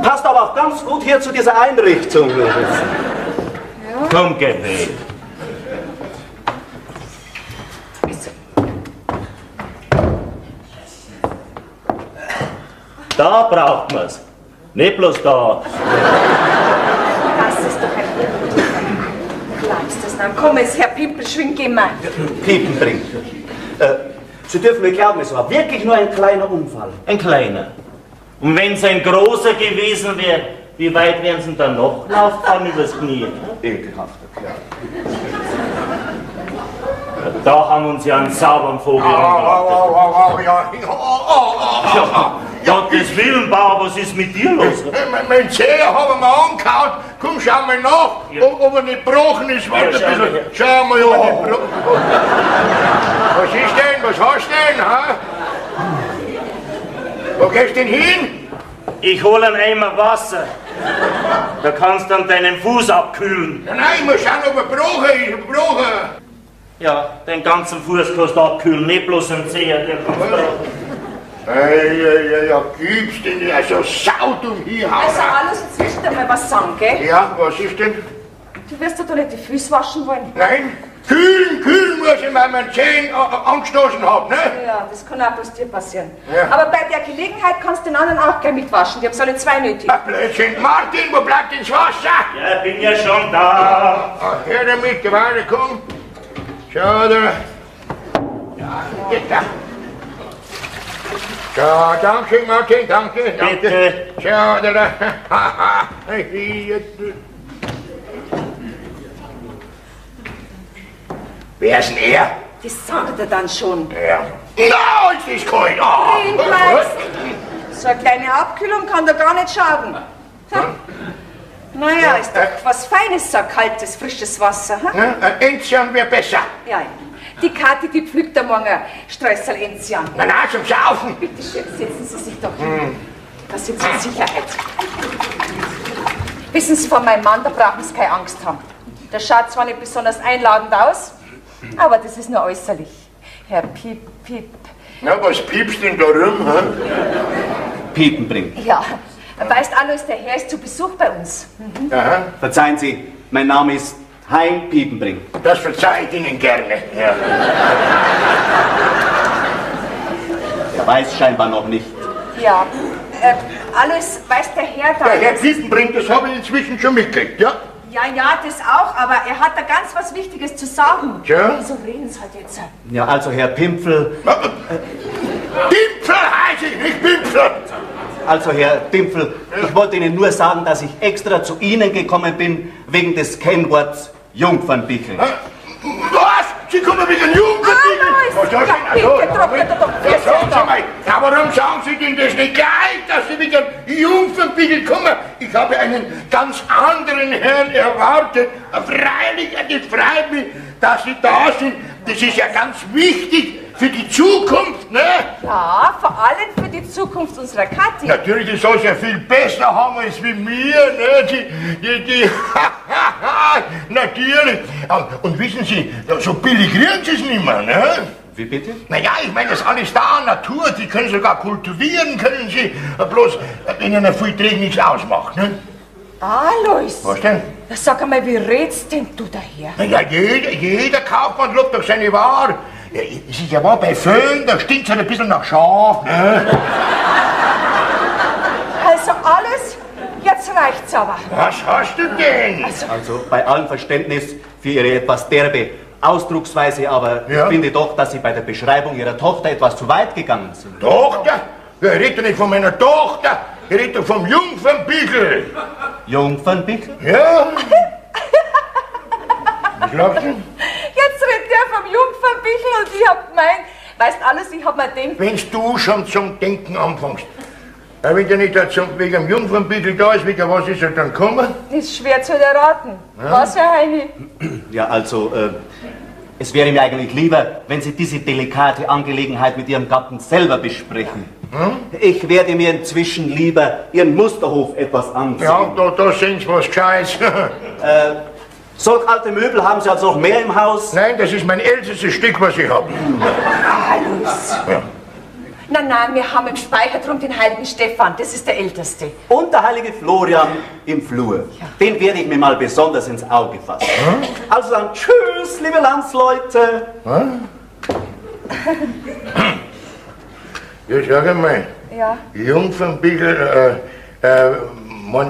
Passt aber auch ganz gut hier zu dieser Einrichtung. Komm, geh weg. Da braucht man's. Nicht bloß da. Das ist doch ein Glaubst du das noch? Komm jetzt, Herr Pimpelschwing, geh mal. Piepenbrink. Sie dürfen mir glauben, es war wirklich nur ein kleiner Unfall. Ein kleiner. Und wenn es ein großer gewesen wäre, wie weit wären sie denn dann noch laufen übers Knie? Ekelhafter Kerl. Da haben wir uns ja einen sauberen Vogel Gottes Willen, Bauer, was ist mit dir los? Mein Zeher haben wir angehauen. Komm, schau mal nach, ob er nicht gebrochen ist. Warte ein bisschen. Schau mal, ob er nicht gebrochen ist. Was ist denn? Was hast du denn? Ha? Wo gehst du denn hin? Ich hol einen Eimer Wasser. Da kannst du dann deinen Fuß abkühlen. Nein, ich muss schauen, ob er gebrochen ist. Gebrochen. Ja, den ganzen Fuß kannst du abkühlen, nicht bloß einen Zeher. Der kannst du Ja, gibst du nicht so saudumm hier. Also alles, jetzt willst du dir mal was sagen, gell? Ja, was ist denn? Du wirst doch nicht die Füße waschen wollen. Nein, kühlen muss ich, weil man Zehen angestoßen hat, ne? Ja, das kann auch bloß dir passieren. Ja. Aber bei der Gelegenheit kannst du den anderen auch gleich mitwaschen. Die haben alle zwei nötig. Ach, Blödsinn. Martin, wo bleibt ins Wasser? Ja, bin ja schon da. Ach, her damit, weiter, komm. Schau da. Ja, geht da. Ja, danke, Martin, danke. Bitte. Schau da. Wer ist denn er? Das sagt er dann schon. Ja. Na, ist das kalt. Oh. So eine kleine Abkühlung kann da gar nicht schaden. Naja, ist doch was Feines, so kaltes, frisches Wasser. Ha? Ein Enzian wäre besser. Ja, die Kathi, die pflückt da morgen ein Streusel Enzian. Na, zum Saufen. Bitte schön, setzen Sie sich doch hin. Da sind Sie in Sicherheit. Wissen Sie, von meinem Mann, da brauchen Sie keine Angst haben. Der schaut zwar nicht besonders einladend aus, aber das ist nur äußerlich. Herr Piep. Na, was piepst denn da rum, hä? Piepen bringt. Ja, weißt Alois, der Herr ist zu Besuch bei uns. Aha, Verzeihen Sie, mein Name ist Hein Piepenbring. das verzeih ich Ihnen gerne. Ja. Er weiß scheinbar noch nicht. Ja, Alois, weiß der Herr da Der Herr ist? Piepenbrink, das habe ich inzwischen schon mitgekriegt, ja? Ja, das auch, aber er hat da ganz was Wichtiges zu sagen. Ja? Wieso reden Sie halt jetzt? Ja, also Herr Pimpfel, Dimpfel heiße ich, nicht Pimpfel. also Herr Pimpfel, ich wollte Ihnen nur sagen, dass ich extra zu Ihnen gekommen bin, wegen des Kennworts Jungfernbickel. Was? Sie kommen mit den Jungfernbickel? Was Ja, das denn? bitte, trocknet er doch. Ja, sagen Sie mal, ja, warum sagen Sie denn das nicht gleich, dass Sie mit dem Jungfernbickel kommen? Ich habe einen ganz anderen Herrn erwartet. Freilich, das freut mich, dass Sie da sind. Das ist ja ganz wichtig für die Zukunft, ne? Ja, vor allem für die Zukunft unserer Kathi. Natürlich, die soll es ja viel besser haben als wie mir, ne? Die natürlich. Und wissen Sie, so billig kriegen Sie es nicht mehr, ne? Wie bitte? Naja, ich meine, das ist alles da, Natur, die können sogar kultivieren, können Sie, bloß wenn Ihnen viel Trägen nichts ausmacht, ne? Alois, Was denn? sag einmal, wie redst denn du daher? Naja, jeder Kaufmann lobt doch seine Ware. Ja, es ist ja wahr, bei Föhn, da stinkt es halt ein bisschen nach Schaf, ne? Also alles, jetzt reicht's aber. Was hast du denn? Also bei allem Verständnis für Ihre etwas derbe Ausdrucksweise, aber Ja. ich finde doch, dass Sie bei der Beschreibung Ihrer Tochter etwas zu weit gegangen sind. Tochter? Ja, ich rede doch nicht von meiner Tochter, ich rede doch vom Jungfernbickel. Jungfernbickel? Ja? Was glaubst du? Jetzt redet der vom Jungfernbichl und ich hab gemeint, weißt alles, ich hab mir gedacht, Wenn du schon zum Denken anfängst. Wenn der nicht wegen dem Jungfernbickel da ist, wegen was ist er dann gekommen? ist schwer zu erraten. Was, Herr Heini? Ja, also, es wäre mir eigentlich lieber, wenn Sie diese delikate Angelegenheit mit Ihrem Gatten selber besprechen. Ich werde mir inzwischen lieber Ihren Musterhof etwas ansehen. Ja, da sehen Sie was Gescheites. Solch alte Möbel haben Sie also noch mehr im Haus? Nein, das ist mein ältestes Stück, was ich habe. Alois. Ja. Nein, wir haben im Speicher drum den heiligen Stefan, das ist der älteste. Und der heilige Florian im Flur. Den werde ich mir mal besonders ins Auge fassen. Also dann tschüss, liebe Landsleute. Ja, sag einmal, Ja. Jungfernbickel,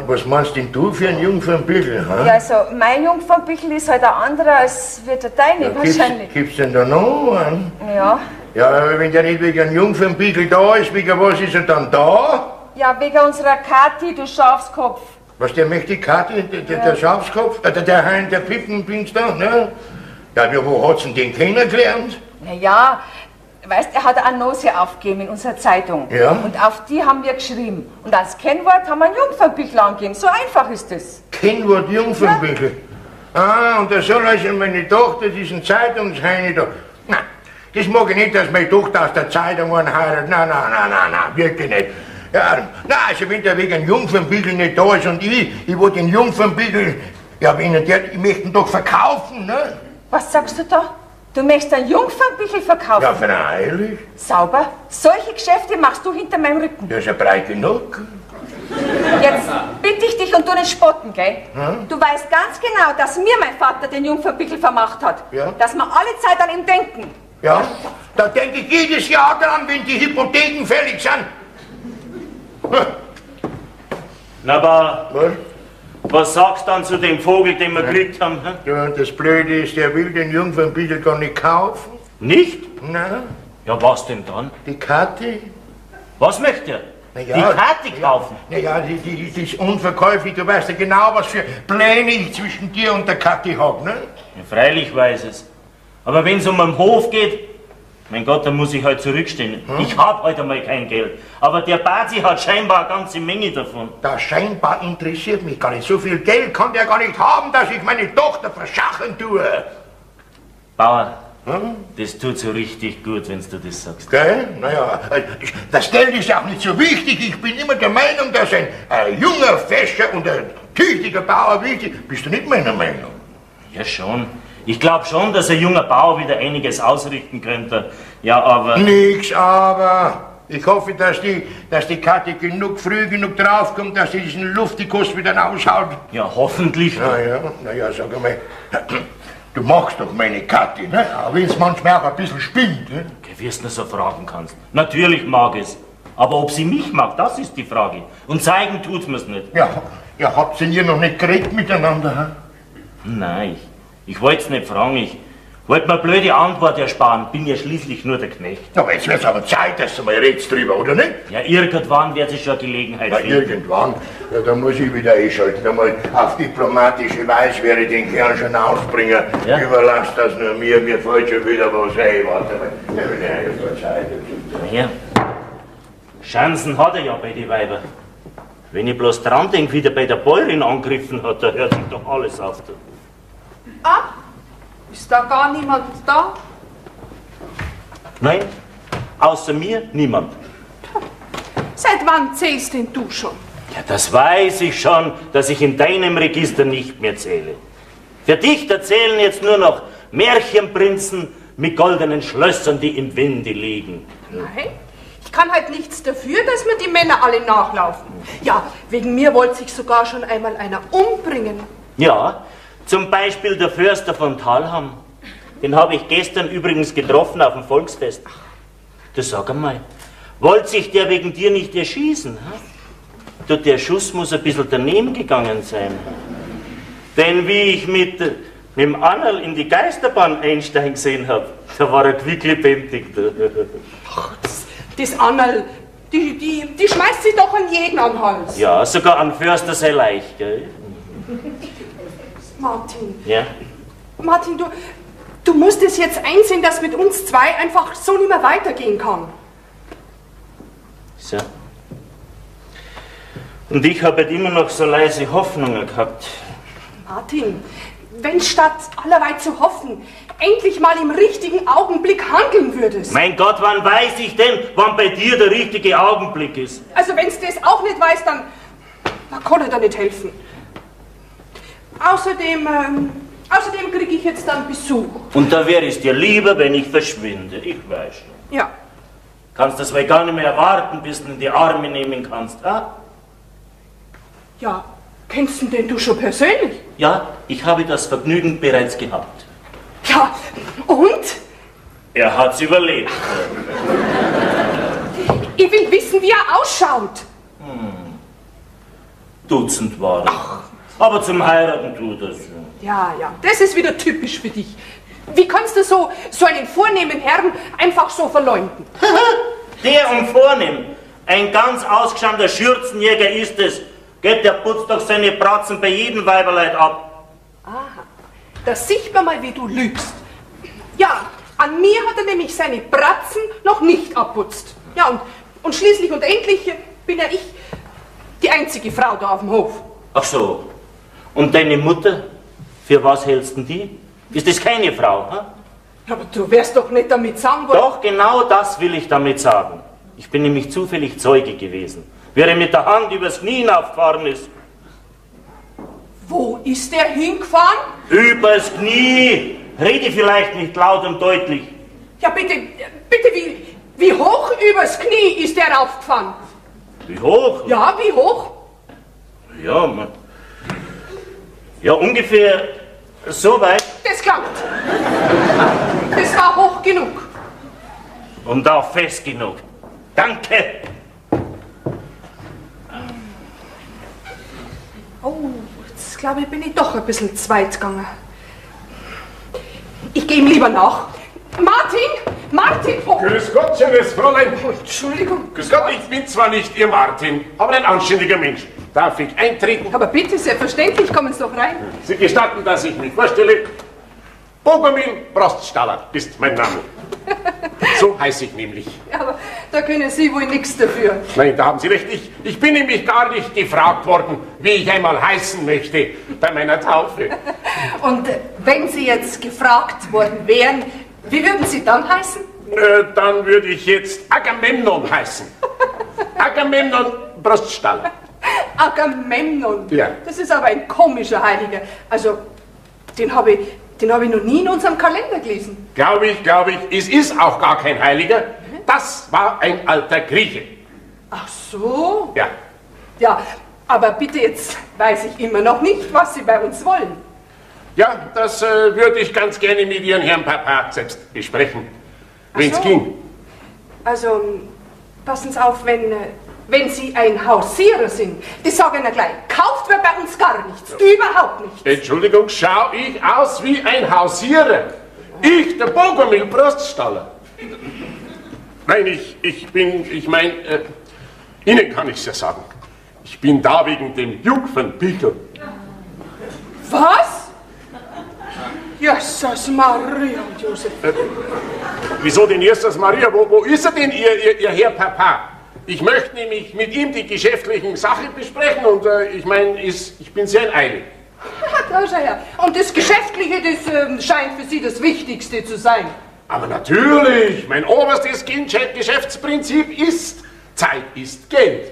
was meinst denn du für einen Jungfernbickel? Ja, also mein Jungfernbichl ist halt ein anderer als wie der deine wahrscheinlich. Gibt's denn da noch einen? Ja. Ja, aber wenn der nicht wegen einem Jungfernbickel da ist, wegen was ist er dann da? Ja, wegen unserer Kathi, du Schafskopf. Was, der möchte die Kathi, der Schafskopf? Der Hein, der Pippenpinks da, ne? Ja, wo hat's denn den kennengelernt? Naja, weißt, er hat eine Annonce aufgegeben in unserer Zeitung. Ja. Und auf die haben wir geschrieben. Und als Kennwort haben wir ein Jungfernbüchel angegeben. So einfach ist es. Kennwort Jungfernbüchel. Ah, und da soll also meine Tochter diesen Zeitungsheini da. Na, das mag ich nicht, dass meine Tochter aus der Zeitung heiratet. Nein, wirklich nicht. Ja, na, also wenn der wegen ein Jungfernbüchel nicht da ist und ich wollte den Jungfernbüchel, ja, wenn ich möchte ihn doch verkaufen, ne? Was sagst du da? Du möchtest ein Jungfernbüchel verkaufen? Ja, freilich. Sauber. Solche Geschäfte machst du hinter meinem Rücken. Der ist ja breit genug. Jetzt bitte ich dich und du nicht spotten, gell? Du weißt ganz genau, dass mir mein Vater den Jungfernbüchel vermacht hat. Ja. Dass wir alle Zeit an ihn denken. Ja, da denke ich jedes Jahr dran, wenn die Hypotheken fällig sind. Na, aber was sagst du dann zu dem Vogel, den wir gekriegt haben? Hm? Ja, das Blöde ist, der will den Jungfernbüchel gar nicht kaufen. Nicht? Na, Ja, was denn dann? die Kathi. Was möchte er? Na ja, Die Karte kaufen? Naja, die ist unverkäuflich. Du weißt ja genau, was für Pläne ich zwischen dir und der Kathi hab, ne? Ja, freilich weiß es. Aber wenn es um den Hof geht, mein Gott, dann muss ich halt zurückstehen. Ich hab heute einmal kein Geld. Aber der Bazi hat scheinbar eine ganze Menge davon. Das scheinbar interessiert mich gar nicht. So viel Geld kann der gar nicht haben, dass ich meine Tochter verschachen tue. Bauer, das tut so richtig gut, wenn du das sagst. Gell? Naja, das Geld ist ja auch nicht so wichtig. Ich bin immer der Meinung, dass ein junger Fäscher und ein tüchtiger Bauer wichtig ist. Bist du nicht meiner Meinung? Ja, schon. Ich glaube schon, dass ein junger Bauer wieder einiges ausrichten könnte. Ja, aber... Nix aber. Ich hoffe, dass die Kathi früh genug draufkommt, dass sie diesen Luftikus wieder aushaut. Ja, hoffentlich. Naja, sag einmal, du magst doch meine Kathi, ne? Auch wenn es manchmal auch ein bisschen spinnt, ne? Wie du so fragen kannst. Natürlich mag es. Aber ob sie mich mag, das ist die Frage. Und zeigen tut mir's nicht. Ja, habt ihr noch nicht geredet miteinander, hm? Nein, ich wollte es nicht fragen. Ich wollte mir blöde Antwort ersparen. Bin ja schließlich nur der Knecht. Aber jetzt wird's aber Zeit, dass du mal redest drüber, oder nicht? Ja, irgendwann wird sich schon Gelegenheit Na, finden. irgendwann. Ja, da muss ich wieder einschalten. Einmal auf diplomatische Weise werde ich den Kerl schon ausbringen. Ja. Überlass das nur mir fällt schon wieder was ein. Warte mal. Ja, wenn er jetzt Zeit hat. Ja. Chancen hat er ja bei den Weibern. Wenn ich bloß dran denke, wie der bei der Bäuerin angegriffen hat, da hört sich doch alles auf. Ah, ist da gar niemand da? Nein, außer mir niemand. Seit wann zählst denn du schon? Ja, das weiß ich schon, dass ich in deinem Register nicht mehr zähle. Für dich da zählen jetzt nur noch Märchenprinzen mit goldenen Schlössern, die im Winde liegen. Nein, ich kann halt nichts dafür, dass mir die Männer alle nachlaufen. Ja, wegen mir wollte sich sogar schon einmal einer umbringen. Ja, zum Beispiel der Förster von Thalham. Den habe ich gestern übrigens getroffen auf dem Volksfest. Du sag einmal, wollte sich der wegen dir nicht erschießen? Du, der Schuss muss ein bisschen daneben gegangen sein. Denn wie ich mit dem Annerl in die Geisterbahn einsteigen gesehen habe, da war er quicklebendig. Das Annerl, die schmeißt sich doch an jeden am Hals. Ja, sogar an Förster sei leicht, gell? Martin. Ja? Martin, du musst es jetzt einsehen, dass mit uns zwei einfach so nicht mehr weitergehen kann. So. Und ich habe halt immer noch so leise Hoffnungen gehabt. Martin, wenn statt allerweil zu hoffen, endlich mal im richtigen Augenblick handeln würdest. Mein Gott, wann weiß ich denn, wann bei dir der richtige Augenblick ist? Also wenn du das auch nicht weißt, dann kann ich dir nicht helfen. Außerdem kriege ich jetzt dann Besuch. Und da wäre es dir lieber, wenn ich verschwinde, ich weiß schon. Ja. Kannst das wohl gar nicht mehr erwarten, bis du in die Arme nehmen kannst, ah? Ja, kennst du den du schon persönlich? Ja, ich habe das Vergnügen bereits gehabt. Ja, und? Er hat's überlebt. Ich will wissen, wie er ausschaut. Dutzend war er. Aber zum Heiraten tut er schon. Ja, das ist wieder typisch für dich. Wie kannst du so einen vornehmen Herrn einfach so verleumden? Der und vornehm. Ein ganz ausgeschamter Schürzenjäger ist es. Geht, der putzt doch seine Bratzen bei jedem Weiberleid ab. Aha, da sieht man mal, wie du lügst. Ja, an mir hat er nämlich seine Bratzen noch nicht abputzt. Ja, und schließlich und endlich bin ja ich die einzige Frau da auf dem Hof. Ach so. Und deine Mutter? Für was hältst du die? Ist das keine Frau? Hm? Aber du wirst doch nicht damit sagen wollen... Doch, genau das will ich damit sagen. Ich bin nämlich zufällig Zeuge gewesen. Wer mit der Hand übers Knie hinaufgefahren ist. Wo ist der hingefahren? Übers Knie! Rede vielleicht nicht laut und deutlich. Ja, bitte, wie hoch übers Knie ist der raufgefahren? Wie hoch? Ja, wie hoch? Ja, ungefähr so weit. Das klappt. Das war hoch genug. Und auch fest genug. Danke. Oh, jetzt glaube ich, bin ich doch ein bisschen zu weit gegangen. Ich gehe ihm lieber nach. Martin! Oh. Grüß Gott, schönes Fräulein. Oh, Entschuldigung. Grüß Gott, ich bin zwar nicht Ihr Martin, aber ein anständiger Mensch. Darf ich eintreten? Aber bitte, selbstverständlich, kommen Sie doch rein. Sie gestatten, dass ich mich vorstelle. Bogomil Proststaller ist mein Name. So heiße ich nämlich. Ja, aber da können Sie wohl nichts dafür. Nein, da haben Sie recht. Ich bin nämlich gar nicht gefragt worden, wie ich einmal heißen möchte bei meiner Taufe. Und wenn Sie jetzt gefragt worden wären, wie würden Sie dann heißen? Dann würde ich jetzt Agamemnon heißen. Agamemnon Proststaller. Agamemnon. Ja. Das ist aber ein komischer Heiliger. Also, den habe ich noch nie in unserem Kalender gelesen. Glaube ich. Es ist auch gar kein Heiliger. Das war ein alter Grieche. Ach so? Ja. Ja, aber bitte, jetzt weiß ich immer noch nicht, was Sie bei uns wollen. Ja, das würde ich ganz gerne mit Ihren Herrn Papa selbst besprechen, wenn es so. ging. Also, passen Sie auf, wenn Sie ein Hausierer sind, die sagen ja gleich, kauft wer bei uns gar nichts, überhaupt nichts. Entschuldigung, schau ich aus wie ein Hausierer? Ich, der Bogomil Proststaller. Nein, ich meine, Ihnen kann ich's ja sagen. Ich bin da wegen dem Jungfernpickel. Was? Jesus Maria und Josef. Wieso denn Jesus Maria? Wo ist er denn, Ihr Herr Papa? Ich möchte nämlich mit ihm die geschäftlichen Sachen besprechen und ich meine, ich bin sehr in Eile. Da schau her. Und das Geschäftliche, das scheint für Sie das Wichtigste zu sein. Aber natürlich, mein oberstes Geschäftsprinzip ist, Zeit ist Geld.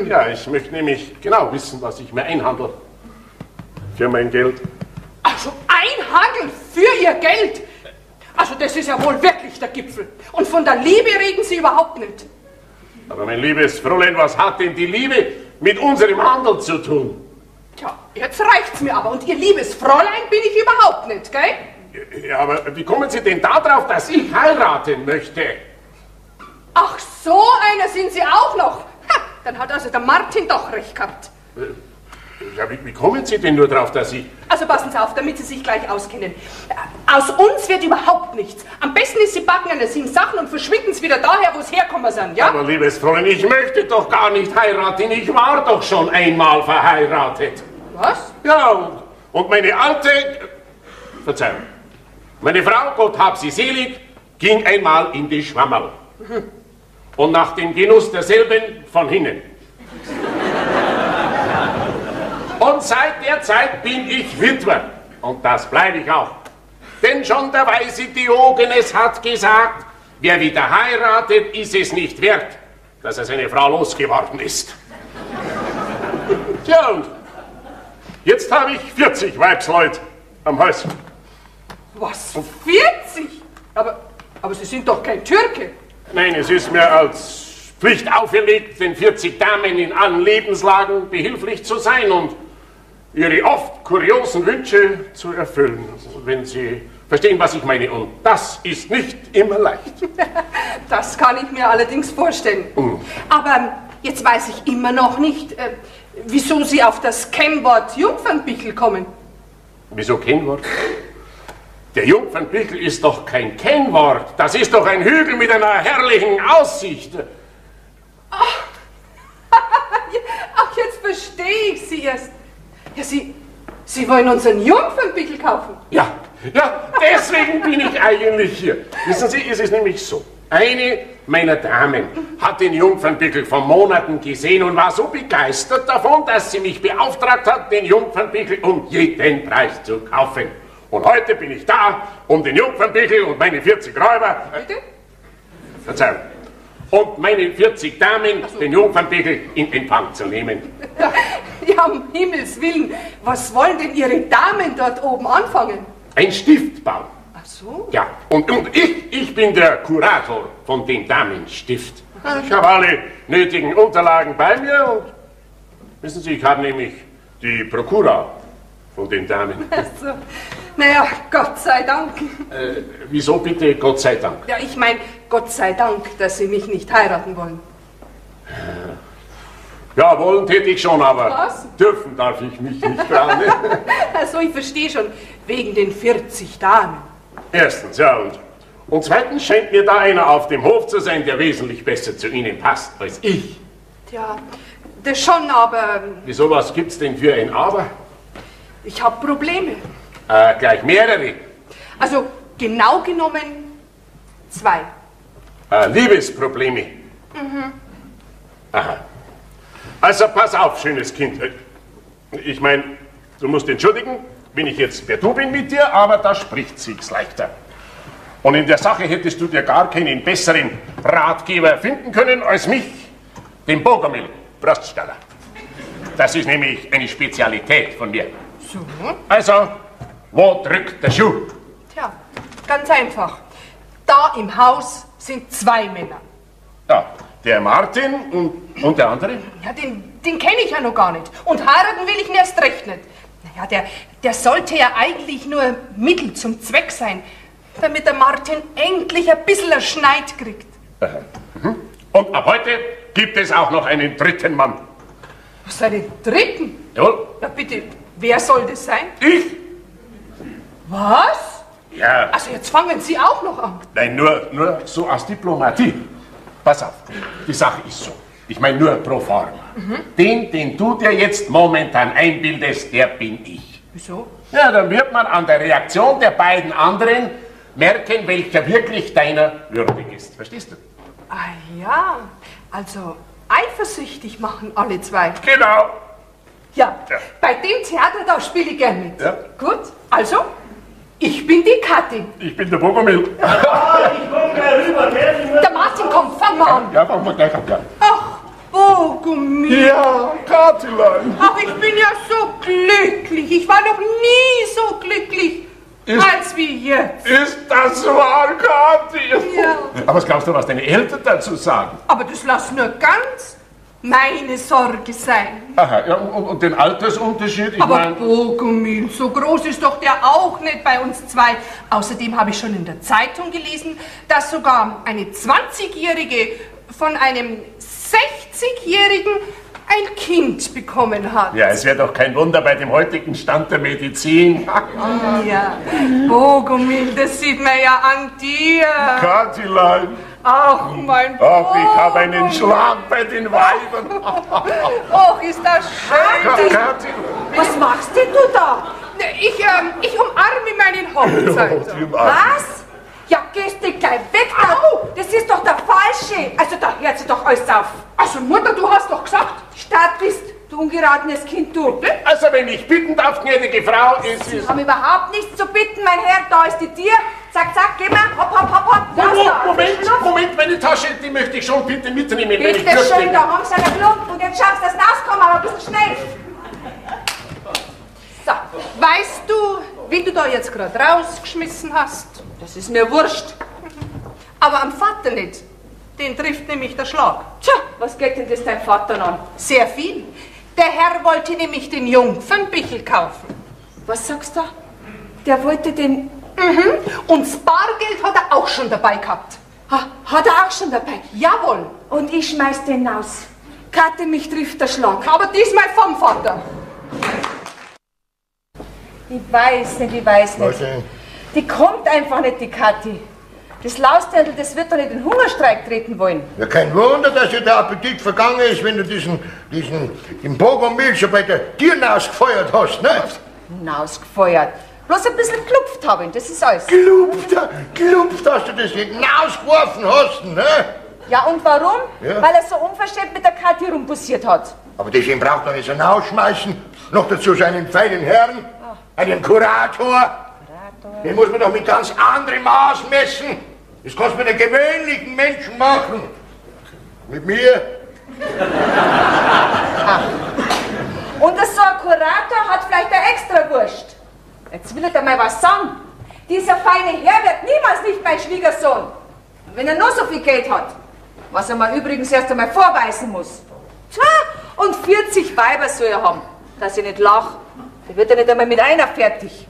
Ja, ich möchte nämlich genau wissen, was ich mir einhandle für mein Geld. Also einhandeln für Ihr Geld? Also das ist ja wohl wirklich der Gipfel. Und von der Liebe reden Sie überhaupt nicht. Aber mein liebes Fräulein, was hat denn die Liebe mit unserem Handel zu tun? Tja, jetzt reicht's mir aber. Und Ihr liebes Fräulein bin ich überhaupt nicht, gell? Ja, aber wie kommen Sie denn darauf, dass ich heiraten möchte? Ach, so einer sind Sie auch noch. Ha, dann hat also der Martin doch recht gehabt. Ja, wie kommen Sie denn nur drauf, dass ich... Also passen Sie auf, damit Sie sich gleich auskennen. Aus uns wird überhaupt nichts. Am besten ist, Sie packen eine 7 Sachen und verschwinden es wieder daher, wo es herkommen sind, ja? Aber liebes Fräulein, ich möchte doch gar nicht heiraten. Ich war doch schon einmal verheiratet. Was? Ja, und meine alte... Verzeihung. Meine Frau, Gott hab sie selig, ging einmal in die Schwammerl. Und nach dem Genuss derselben von hinnen. Und seit der Zeit bin ich Witwer. Und das bleibe ich auch. Denn schon der weise Diogenes hat gesagt, wer wieder heiratet, ist es nicht wert, dass er seine Frau losgeworden ist. Tja, und jetzt habe ich 40 Weibsleut am Häuschen. Was? 40? Aber Sie sind doch kein Türke. Nein, es ist mir als Pflicht auferlegt, den 40 Damen in allen Lebenslagen behilflich zu sein und ihre oft kuriosen Wünsche zu erfüllen, wenn Sie verstehen, was ich meine. Und das ist nicht immer leicht. Das kann ich mir allerdings vorstellen. Aber jetzt weiß ich immer noch nicht, wieso Sie auf das Kennwort Jungfernbichl kommen. Wieso Kennwort? Der Jungfernbichl ist doch kein Kennwort. Das ist doch ein Hügel mit einer herrlichen Aussicht. Ach verstehe ich Sie erst. Ja, Sie wollen unseren Jungfernpickel kaufen? Ja, deswegen bin ich eigentlich hier. Wissen Sie, es ist nämlich so. Eine meiner Damen hat den Jungfernpickel vor Monaten gesehen und war so begeistert davon, dass sie mich beauftragt hat, den Jungfernpickel um jeden Preis zu kaufen. Und heute bin ich da, um den Jungfernpickel und meine 40 Räuber... Bitte? Verzeihung. Und meine 40 Damen den Jungfernpickel in Empfang zu nehmen. Ja, um Himmels Willen, was wollen denn Ihre Damen dort oben anfangen? Ein Stift bauen. Ach so? Ja, und ich bin der Kurator von dem Damenstift. Ich habe alle nötigen Unterlagen bei mir und wissen Sie, ich habe nämlich die Prokura von den Damen. Also, naja, Gott sei Dank. Wieso bitte Gott sei Dank? Ja, ich meine, Gott sei Dank, dass Sie mich nicht heiraten wollen. Ja, wollen täte ich schon, aber Was? dürfen darf ich mich nicht dran. Ne? Also, ich verstehe schon, wegen den 40 Damen. Erstens, ja, und zweitens scheint mir da einer auf dem Hof zu sein, der wesentlich besser zu Ihnen passt als ich. Tja, das schon, aber Wieso, was gibt's denn für ein Aber? ich habe Probleme. Gleich mehrere. Also, genau genommen 2. Liebesprobleme. Aha. Also pass auf, schönes Kind. Ich meine, du musst entschuldigen, wenn ich jetzt per Du bin mit dir, aber da spricht sich's leichter. Und in der Sache hättest du dir gar keinen besseren Ratgeber finden können als mich, den Bogomil Bruststeller. Das ist nämlich eine Spezialität von mir. So? Also, wo drückt der Schuh? Tja, ganz einfach. Da im Haus sind 2 Männer. Ja, der Martin und der andere? Ja, den kenne ich ja noch gar nicht. Und heiraten will ich ihn erst recht nicht. Naja, der sollte ja eigentlich nur Mittel zum Zweck sein, damit der Martin endlich ein bisschen ein Schneid kriegt. Und ab heute gibt es auch noch einen dritten Mann. Was, einen dritten? Jawohl, Ja, bitte, wer soll das sein? ich? Was? Ja, Also jetzt fangen Sie auch noch an. nein, nur so aus Diplomatie. Pass auf, die Sache ist so. Ich meine nur pro forma. Den du dir jetzt momentan einbildest, der bin ich. Wieso? Ja, dann wird man an der Reaktion der beiden anderen merken, welcher wirklich deiner würdig ist. Verstehst du? Ah ja, also eifersüchtig machen alle 2. Genau. Ja, Ja. bei dem Theater, da spiele ich gern mit. Ja. Gut, also, ich bin die Kathi. Ich bin der Bogomil. Ich komm gleich rüber, gell? Der Martin kommt, fang mal an. Ja, machen wir gleich ab, ja. Ach, Bogomil. Ja, Katilein. Ach, ich bin ja so glücklich. Ich war noch nie so glücklich als wie jetzt. Ist das wahr, Kathi? Ja. Aber was glaubst du, was deine Eltern dazu sagen? Aber das lass nur ganz meine Sorge sein. Aha, ja, und den Altersunterschied, ich Aber meine... Bogomil, so groß ist doch der auch nicht bei uns 2. Außerdem habe ich schon in der Zeitung gelesen, dass sogar eine 20-Jährige von einem 60-Jährigen ein Kind bekommen hat. Ja, es wäre doch kein Wunder bei dem heutigen Stand der Medizin. Ja, Bogomil, das sieht man ja an dir. Katilein, Ach, mein ach, ich habe einen Bogomil. Schlag bei den Weibern. Och, ist das schön. Katilein. Was machst denn du da? Ich umarme meinen Hochzeit. Was? Ja, gehst du gleich weg da. Das ist doch der Falsche. Also da hört sie doch alles auf. Also Mutter, du hast doch gesagt. Statt bist du ungeratenes Kind, du. Also, wenn ich bitten darf, gnädige Frau, es ist... Haben überhaupt nichts zu bitten, mein Herr. Da ist die Tür. Zack, zack, geh mal. Hopp, hopp, hopp, hopp. Da ist er. Moment, meine Tasche, die möchte ich schon bitte mitnehmen, wenn ich Bitte schön, dürfte. da haben sie einen Klump. Und jetzt schaffst du das rauskommen, aber ein bisschen schnell. So, weißt du, wie du da jetzt gerade rausgeschmissen hast? Das ist mir wurscht. Aber am Vater nicht. Den trifft nämlich der Schlag. Tja, was geht denn das dein Vater an? Sehr viel. Der Herr wollte nämlich den Jungfernpickel kaufen. Was sagst du? Der wollte den... Und das Bargeld hat er auch schon dabei gehabt. Hat er auch schon dabei? Jawohl. Und ich schmeiß den raus. Kathi, mich trifft der Schlag. Aber diesmal vom Vater. Ich weiß nicht. Was denn? Die kommt einfach nicht, die Kathi. Das Lausdirndl, das wird doch nicht in den Hungerstreik treten wollen. Ja, kein Wunder, dass dir der Appetit vergangen ist, wenn du den Bogomil schon bei der Tieren ausgefeuert hast, ne? Hinausgefeuert. Bloß ein bisschen geklupft habe ich, das ist alles. Gelumpft, dass du das hinausgeworfen hast, ne? Ja, und warum? Ja. Weil er so unverschämt mit der Kathi rumpussiert hat. Aber den braucht man nicht so rausschmeißen. Noch dazu seinen feinen Herrn, einen Kurator. Den muss man doch mit ganz anderem Maß messen. Das kannst du mit einem gewöhnlichen Menschen machen. Mit mir. Und so ein Kurator hat vielleicht eine Extrawurst. Jetzt will ich dir mal was sagen. Dieser feine Herr wird niemals nicht mein Schwiegersohn. Wenn er noch so viel Geld hat. Was er mir übrigens erst einmal vorweisen muss. Tja, und 40 Weiber soll er haben. Dass ich nicht lach. Der wird ja nicht einmal mit einer fertig.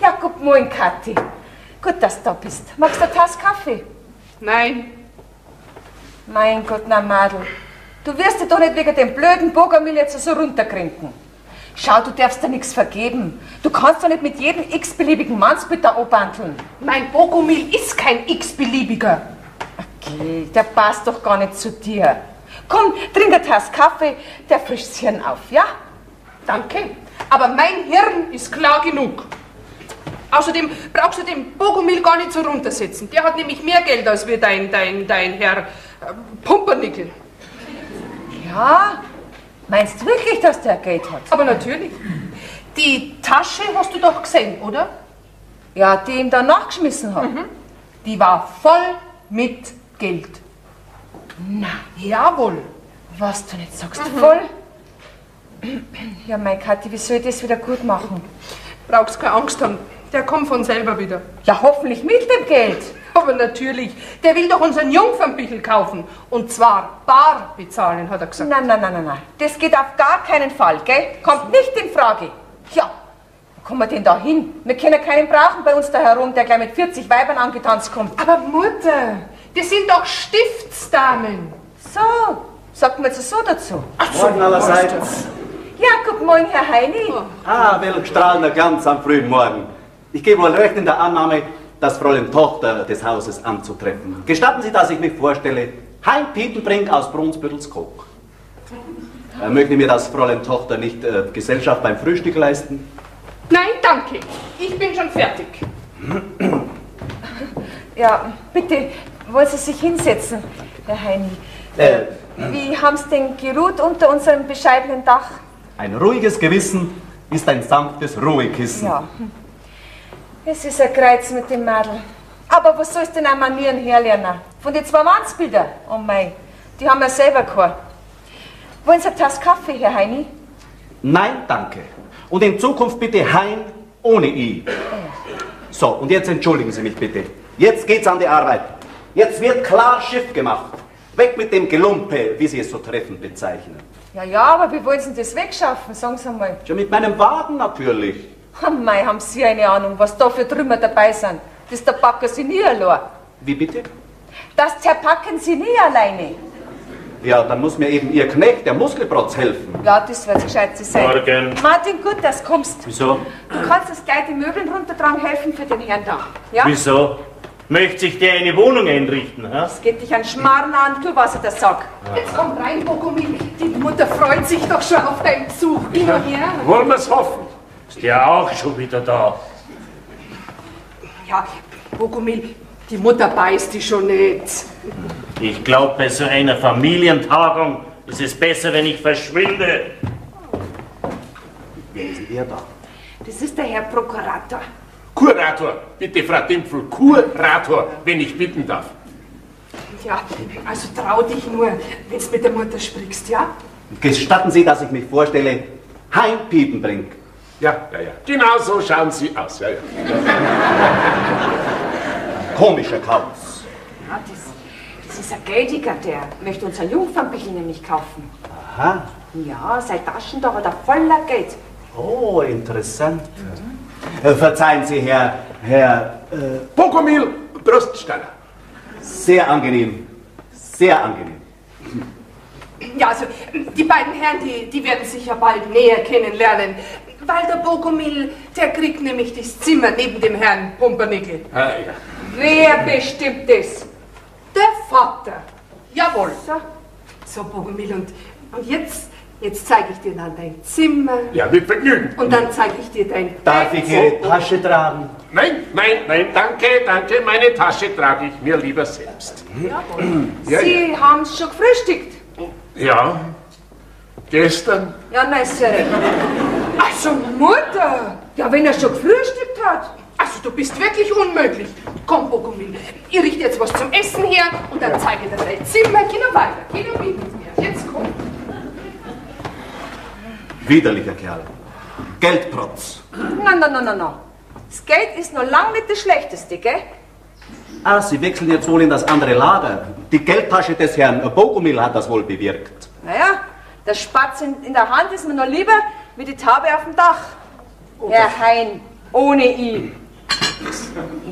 Ja, guten Morgen, Kathi. Gut, dass du da bist. Magst du eine Tasse Kaffee? Nein. Mein Gott, na Madel. Du wirst dir doch nicht wegen dem blöden Bogomil jetzt so runterkrinken. Schau, du darfst dir nichts vergeben. Du kannst doch nicht mit jedem x-beliebigen Mannsbild da anbandeln. Mein Bogomil ist kein x-beliebiger. Okay, der passt doch gar nicht zu dir. Komm, trink eine Tasse Kaffee, der frischt das Hirn auf, ja? Danke. Aber mein Hirn ist klar genug. Außerdem brauchst du den Bogomil gar nicht so runtersetzen. Der hat nämlich mehr Geld als wir dein Herr Pumpernickel. Ja? Meinst du wirklich, dass der Geld hat? Aber natürlich. Die Tasche hast du doch gesehen, oder? Ja, die ihm da nachgeschmissen hat. Die war voll mit Geld. Na, Jawohl. was du nicht sagst, voll? Ja, mein Kathi, wie soll ich das wieder gut machen? Brauchst keine Angst haben. Der kommt von selber wieder. Ja, hoffentlich mit dem Geld. Aber natürlich. Der will doch unseren Jungfernbüchel kaufen. Und zwar bar bezahlen, hat er gesagt. Nein. Das geht auf gar keinen Fall, gell? Kommt nicht in Frage. Ja, wo kommen wir denn da hin? Wir können keinen brauchen bei uns da herum, der gleich mit 40 Weibern angetanzt kommt. Aber Mutter, das sind doch Stiftsdamen. So, sagt man jetzt so dazu. Morgen allerseits. Ja, guten Morgen, Herr Heini. Welch strahlender Glanz am frühen Morgen. Ich gehe wohl recht in der Annahme, das Fräulein Tochter des Hauses anzutreffen. Gestatten Sie, dass ich mich vorstelle, Hein Pietenbrink aus Brunsbüttels Koch. Möchte mir das Fräulein Tochter nicht Gesellschaft beim Frühstück leisten? Nein, danke. Ich bin schon fertig. Ja, bitte, wollen Sie sich hinsetzen, Herr Heini. Wie haben Sie denn geruht unter unserem bescheidenen Dach? Ein ruhiges Gewissen ist ein sanftes Ruhekissen. Ja. Es ist ein Kreuz mit dem Mädel. Aber was sollst du denn an Manieren herlernen? Von den 2 Mannsbilder? Oh mei, die haben ja selber keine. Wollen Sie eine Tasse Kaffee, Herr Heini? Nein, danke. Und in Zukunft bitte Hein ohne I. So, und jetzt entschuldigen Sie mich bitte. Jetzt geht's an die Arbeit. Jetzt wird klar Schiff gemacht. Weg mit dem Gelumpe, wie Sie es so treffend bezeichnen. Ja, aber wie wollen Sie das wegschaffen? Sagen Sie mal. Schon mit meinem Wagen natürlich. Oh mei, haben Sie eine Ahnung, was da für Trümmer dabei sind? Das packen Sie nie allein. Wie bitte? Das zerpacken Sie nie alleine. Ja, dann muss mir eben Ihr Knecht, der Muskelprotz, helfen. Ja, das wird gescheit sein. Morgen. Martin, gut, dass du kommst. Wieso? Du kannst uns gleich die Möbeln runtertragen helfen für den Herrn da. Ja? Wieso? Möchte sich der eine Wohnung einrichten? Ha? Es geht dich an Schmarrn an, tu, was ich da sag. Jetzt komm rein, Bogomil. Die Mutter freut sich doch schon auf deinen Besuch. Geh nur her. Wollen wir es hoffen? Ist der auch schon wieder da? Ja, Bogomil, die Mutter beißt dich schon nicht. Ich glaube, bei so einer Familientagung ist es besser, wenn ich verschwinde. Wer ist denn der da? Das ist der Herr Prokurator. Kurator, bitte, Frau Dimpfel, Kurator, wenn ich bitten darf. Ja, also trau dich nur, wenn du mit der Mutter sprichst, ja? Gestatten Sie, dass ich mich vorstelle, Hein Piepenbrink. Ja. Genau so schauen Sie aus. Ja. Komischer Kauz. Ja, das ist ein Geldiger, der möchte unser Jungfernbüchel nämlich kaufen. Aha. Ja, sein Taschen da hat er voller Geld. Oh, interessant. Verzeihen Sie, Herr Bogomil Bruststeiner. sehr angenehm. Sehr angenehm. Ja, also die beiden Herren, die werden sich ja bald näher kennenlernen. Weil der Bogomil, der kriegt nämlich das Zimmer neben dem Herrn Pumpernickel. Ah, ja. Wer bestimmt das? Der Vater. Jawohl. So, Bogomil, und jetzt zeige ich dir dann dein Zimmer. Ja, mit Vergnügen. Und dann zeige ich dir dein Darf ich Ihre Tasche tragen? Nein, danke, meine Tasche trage ich mir lieber selbst. Jawohl. Ja, Sie haben's schon gefrühstückt. ja, gestern. Ja, nein, sorry. Also, Mutter. Ja, wenn er schon gefrühstückt hat. Also, du bist wirklich unmöglich. Komm, Bogomil, ich richte jetzt was zum Essen her und dann zeige ich dir dein Zimmer. Geh noch weiter, geh noch mit mir. Jetzt komm. Widerlicher Kerl. Geldprotz. Na. Das Geld ist noch lang nicht das Schlechteste, gell? Ah, Sie wechseln jetzt wohl in das andere Lager. Die Geldtasche des Herrn Bogomil hat das wohl bewirkt. Naja, der Spatz in der Hand ist mir noch lieber wie die Taube auf dem Dach. Herr Hein, ohne ihn.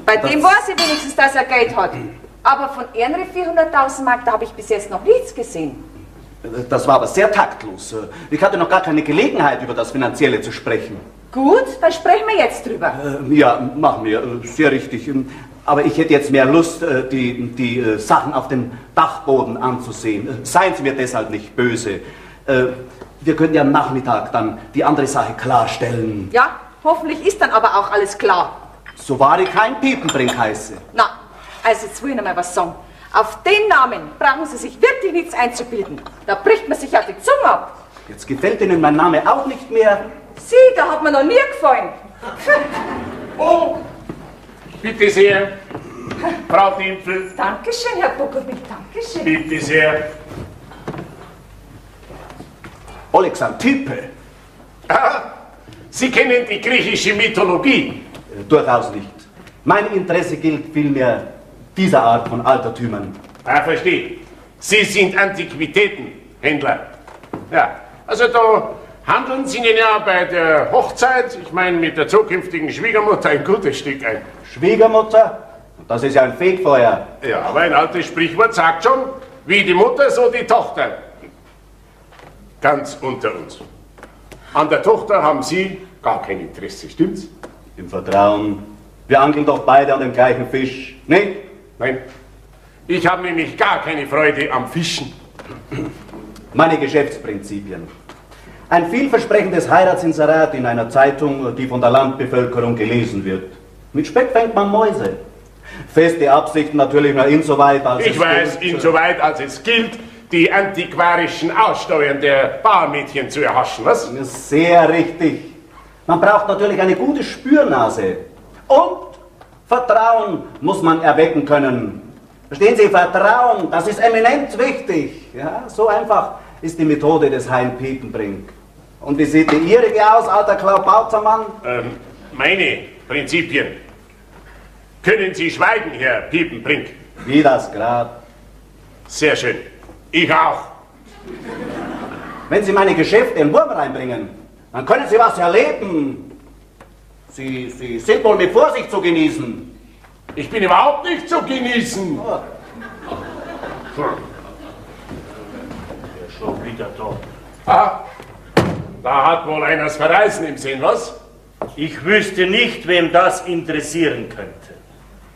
Bei dem weiß ich wenigstens, dass er Geld hat. Aber von Ehrenre 400.000 Mark, da habe ich bis jetzt noch nichts gesehen. Das war aber sehr taktlos. Ich hatte noch gar keine Gelegenheit, über das Finanzielle zu sprechen. Gut, dann sprechen wir jetzt drüber. Ja, machen wir. Sehr richtig. Aber ich hätte jetzt mehr Lust, die Sachen auf dem Dachboden anzusehen. Seien Sie mir deshalb nicht böse. Wir können ja am Nachmittag dann die andere Sache klarstellen. Ja, hoffentlich ist dann aber auch alles klar. So wahr ich kein Piepenbrink heiße. Na, also jetzt will ich noch mal was sagen. Auf den Namen brauchen Sie sich wirklich nichts einzubilden. Da bricht man sich ja die Zunge ab. Jetzt gefällt Ihnen mein Name auch nicht mehr. Sie, da hat mir noch nie gefallen. Oh, bitte sehr, Frau Dimpfel. Dankeschön, Herr Bogomil, dankeschön. Bitte sehr. Olexantippe? Ah, Sie kennen die griechische Mythologie. Durchaus nicht. Mein Interesse gilt vielmehr dieser Art von Altertümern. Ah, verstehe. Sie sind Antiquitätenhändler. Ja, also da handeln Sie Ihnen ja bei der Hochzeit, ich meine mit der zukünftigen Schwiegermutter, ein gutes Stück ein. Schwiegermutter? Das ist ja ein Fegfeuer. Ja, aber ein altes Sprichwort sagt schon, wie die Mutter, so die Tochter. Ganz unter uns. An der Tochter haben Sie gar kein Interesse, stimmt's? Im Vertrauen. Wir angeln doch beide an dem gleichen Fisch, nicht? Nein. Ich habe nämlich gar keine Freude am Fischen. Meine Geschäftsprinzipien. Ein vielversprechendes Heiratsinserat in einer Zeitung, die von der Landbevölkerung gelesen wird. Mit Speck fängt man Mäuse. Feste Absichten natürlich nur insoweit, als Ich weiß, insoweit als es gilt, die antiquarischen Aussteuern der Bauernmädchen zu erhaschen, was? Sehr richtig. Man braucht natürlich eine gute Spürnase. Und Vertrauen muss man erwecken können. Verstehen Sie, Vertrauen, das ist eminent wichtig. Ja, so einfach ist die Methode des Hein Piepenbrink. Und wie sieht die Ihrige aus, alter Klaubautermann? Meine Prinzipien. Können Sie schweigen, Herr Piepenbrink? Wie das grad. Sehr schön. Ich auch. Wenn Sie meine Geschäfte in Wurm reinbringen, dann können Sie was erleben. Sie sind wohl mit Vorsicht zu genießen. Ich bin überhaupt nicht zu genießen. Oh. Ja, schon wieder da. Ah, da hat wohl einer das Verreisen im Sinn, was? Ich wüsste nicht, wem das interessieren könnte.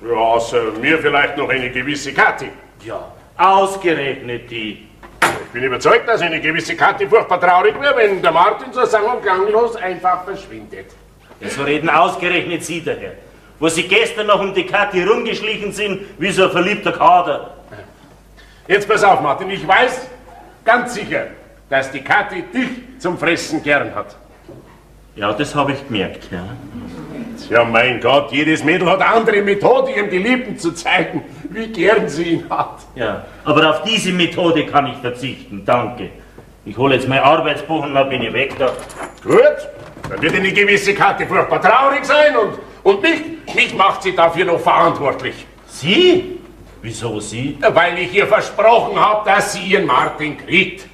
Ja, außer mir vielleicht noch eine gewisse Kathi. Ja, ausgerechnet die. Ich bin überzeugt, dass eine gewisse Kathi furchtbar traurig wäre, wenn der Martin so sang- und klanglos einfach verschwindet. Ja, so reden ausgerechnet Sie daher. Wo Sie gestern noch um die Kathi rumgeschlichen sind, wie so ein verliebter Kader. Jetzt pass auf, Martin, ich weiß ganz sicher, dass die Kathi dich zum Fressen gern hat. Ja, das habe ich gemerkt, ja. Ja, mein Gott, jedes Mädel hat eine andere Methode, ihrem Geliebten zu zeigen, wie gern sie ihn hat. Ja, aber auf diese Methode kann ich verzichten, danke. Ich hole jetzt mein Arbeitsbuch und dann bin ich weg da. Gut, dann wird eine gewisse Kathi furchtbar traurig sein und mich macht sie dafür noch verantwortlich. Sie? Wieso Sie? Weil ich ihr versprochen habe, dass sie ihren Martin kriegt.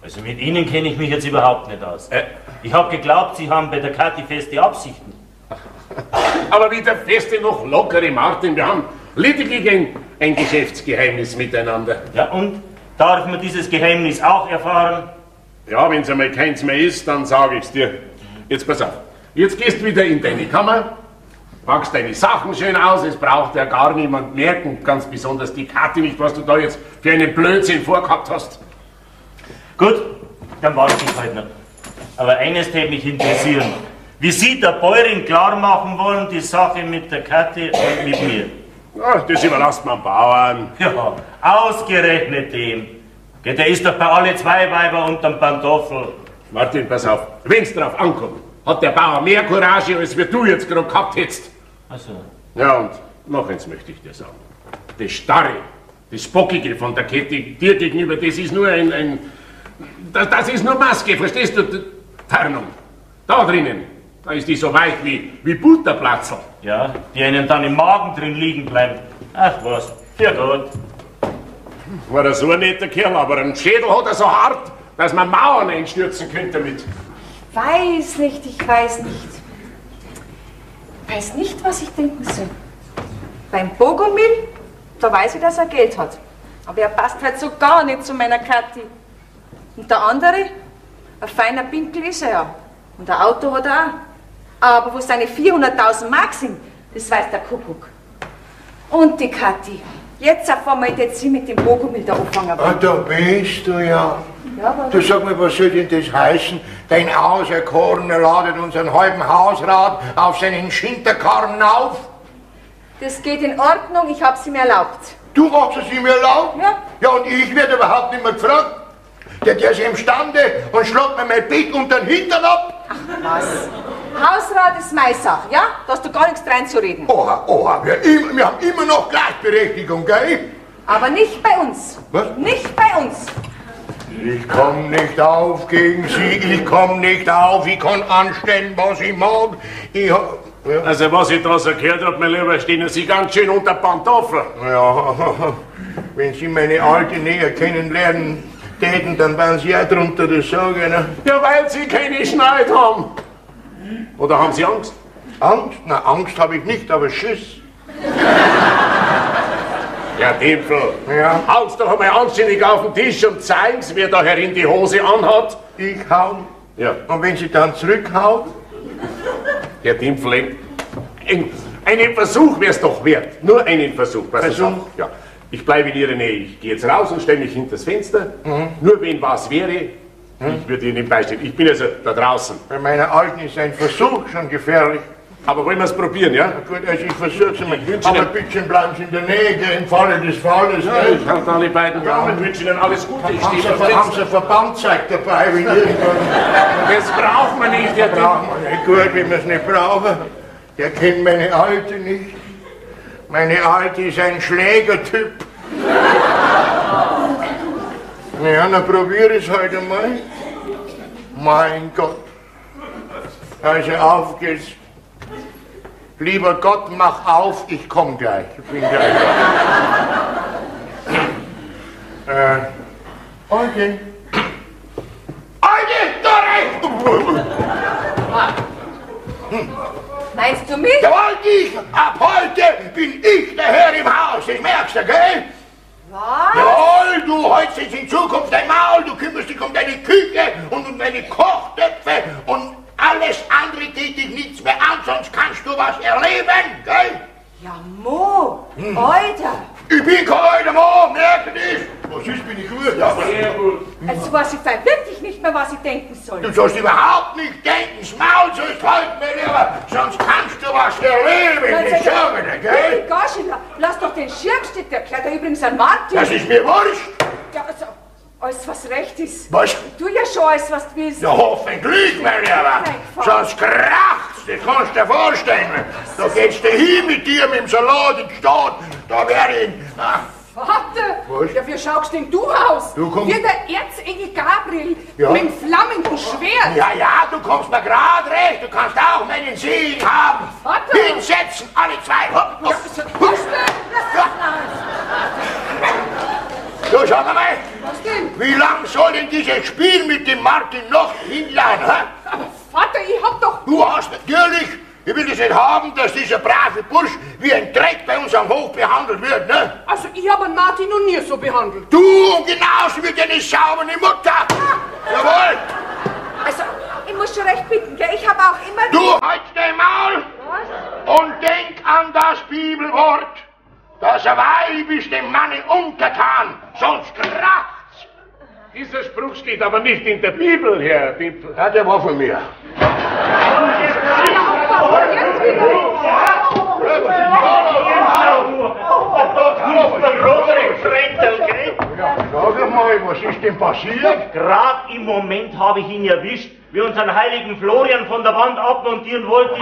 Also mit Ihnen kenne ich mich jetzt überhaupt nicht aus. Ich habe geglaubt, Sie haben bei der Kathi feste Absichten. Aber weder feste noch lockere, Martin. Wir haben lediglich ein Geschäftsgeheimnis miteinander. Ja, und? Darf man dieses Geheimnis auch erfahren? Ja, wenn es einmal keins mehr ist, dann sage ich's dir. Jetzt pass auf. Jetzt gehst du wieder in deine Kammer, packst deine Sachen schön aus, es braucht ja gar niemand merken, ganz besonders die Kathi nicht, was du da jetzt für einen Blödsinn vorgehabt hast. Gut, dann warte ich halt noch. Aber eines täte mich interessieren. Wie Sie der Bäuerin klar machen wollen, die Sache mit der Kathi und mit mir? Ja, das überlasst man Bauern. Ja, ausgerechnet dem. Der ist doch bei alle zwei Weiber unterm Pantoffel. Martin, pass auf, wenn's drauf ankommt, hat der Bauer mehr Courage, als wir du jetzt gerade gehabt hättest. Ach so. Ja, und noch eins möchte ich dir sagen. Das Starre, das Bockige von der Kette dir gegenüber, das ist nur das ist nur Maske, verstehst du? Tarnung. Da drinnen, da ist die so weich wie Butterplatzel. Ja, die einen dann im Magen drin liegen bleiben. Ach was, für Gott. War er so ein netter Kerl, aber einen Schädel hat er so hart, dass man Mauern einstürzen könnte damit. Weiß nicht, ich weiß nicht. Weiß nicht, was ich denken soll. Beim Bogomil, da weiß ich, dass er Geld hat. Aber er passt halt so gar nicht zu meiner Kathi. Und der andere, ein feiner Pinkel ist er ja. Und ein Auto hat er auch. Aber wo seine 400.000 Mark sind, das weiß der Kuckuck. Und die Kathi. Jetzt auf einmal jetzt sie mit dem Bogomil da anfangen. Ah, da bist du ja. Ja, aber Du sag mal, was soll denn das heißen? Dein Auserkorener ladet unseren halben Hausrat auf seinen Schinterkarren auf? das geht in Ordnung, ich hab's ihm erlaubt. Du machst es ihm erlaubt? Ja. Ja, und ich werde überhaupt nicht mehr gefragt. Der ist ja imstande und schlägt mir mein Bett unter den Hintern ab. Was? Hausrat ist meine Sache, ja? Da hast du gar nichts reinzureden. Oha, oha, wir haben immer noch Gleichberechtigung, gell? Aber nicht bei uns. Was? Nicht bei uns. Ich komm nicht auf gegen Sie, ich komm nicht auf, ich kann anstellen, was ich mag. Ja. Also was ich da so gehört hab, mein Lieber, stehen Sie ganz schön unter Pantoffel. Ja, wenn Sie meine Alte näher kennenlernen täten, dann wären Sie auch drunter das sagen. Ne? Ja, weil Sie keine Schneid haben. Oder haben Sie Angst? Angst? Na, Angst habe ich nicht, aber Schiss. Ja, Tempel. Ja. Haut's doch einmal anständig auf den Tisch und zeigen's, wer da herin die Hose anhat. Ich hau. Ja. Und wenn Sie dann zurückhaut? Herr Tempel, einen Versuch wär's doch wert. Nur einen Versuch. Versuch? Ja. Ich bleibe in Ihrer Nähe. Ich gehe jetzt raus und stelle mich hinter das Fenster. Nur wenn was wäre, ich würde Ihnen beistehen. Ich bin also da draußen. Bei meiner Alten ist ein Versuch schon gefährlich. Aber wollen wir es probieren, ja? Gut, also ich versuch's mal. wünsche Aber Ihnen- bitte bleiben Sie in der Nähe, gell, im Falle des Falles. Ja, gell? ich halte alle beiden Damen, wünsche Ihnen alles Gute. Ich Haben stehe Sie, auf haben Sie ein Verbandzeug dabei, wenn irgendwann... Das braucht man nicht, Herr Tempel. Brauchen wir nicht. Gut, wenn wir es nicht brauchen. Der kennt meine Alte nicht. Meine Alte ist ein Schlägertyp. Ja, dann probier es heute mal. Mein Gott. Also auf geht's. Lieber Gott, mach auf, ich komm gleich. Ich bin gleich. Alte. Alte, Meinst du mich? Jawohl, ich. Ab heute bin ich der Herr im Haus. Das merkst du, gell? Was? Jawohl, du hältst jetzt in Zukunft dein Maul, du kümmerst dich um deine Küche und um deine Kochtöpfe und alles andere geht dich nichts mehr an, sonst kannst du was erleben, gell? Ja, Mo, Alter. Ich bin kein alter Mann, merkst du das? Was ist, bin ich gut? Ja, aber Sehr gut. Jetzt weiß ich wirklich nicht mehr, was ich denken soll. du sollst überhaupt nicht denken, das Maul sollst halten, mein Lieber, sonst kannst du was erleben, ich sage dir, gell? Gashi, lass doch den Schirm stehen, der gehört ja übrigens an Martin. Das ist mir wurscht. Ja, also, alles was recht ist. Was? Tu ja schon alles, was du willst. Ja, hoffentlich, mein Lieber. Sonst kracht's, das kannst du dir vorstellen. Da geht's dir hin mit dir mit dem Salat in die Stadt. Da werde ich... Vater, Was? ja, wie schaust denn du aus? Du komm- Wie der Erzengel Gabriel Ja. mit dem flammenden Schwert. Ja, ja, du kommst mir grad recht. Du kannst auch meinen Segen haben. Vater! Hinsetzen, alle zwei. Hopp, hopp. Was denn? So, sag mal, Was denn? wie lang soll denn dieses Spiel mit dem Martin noch hinlangen, hä? Aber Vater, ich hab doch... Du hast natürlich... Ich will das nicht haben, dass dieser brave Bursch wie ein Dreck bei uns am Hof behandelt wird, ne? Also, ich hab einen Martin noch nie so behandelt. Du und genauso wie deine saubere Mutter. Jawohl. Also, ich muss schon recht bitten, gell? Ich habe Wort. Das Weib ist dem Manne untertan, sonst kracht's. Dieser Spruch steht aber nicht in der Bibel, Herr Dimpel. Ja, der war von mir. Sag mal, was ist denn passiert? Gerade im Moment habe ich ihn erwischt, wie unseren heiligen Florian von der Wand abmontieren wollte.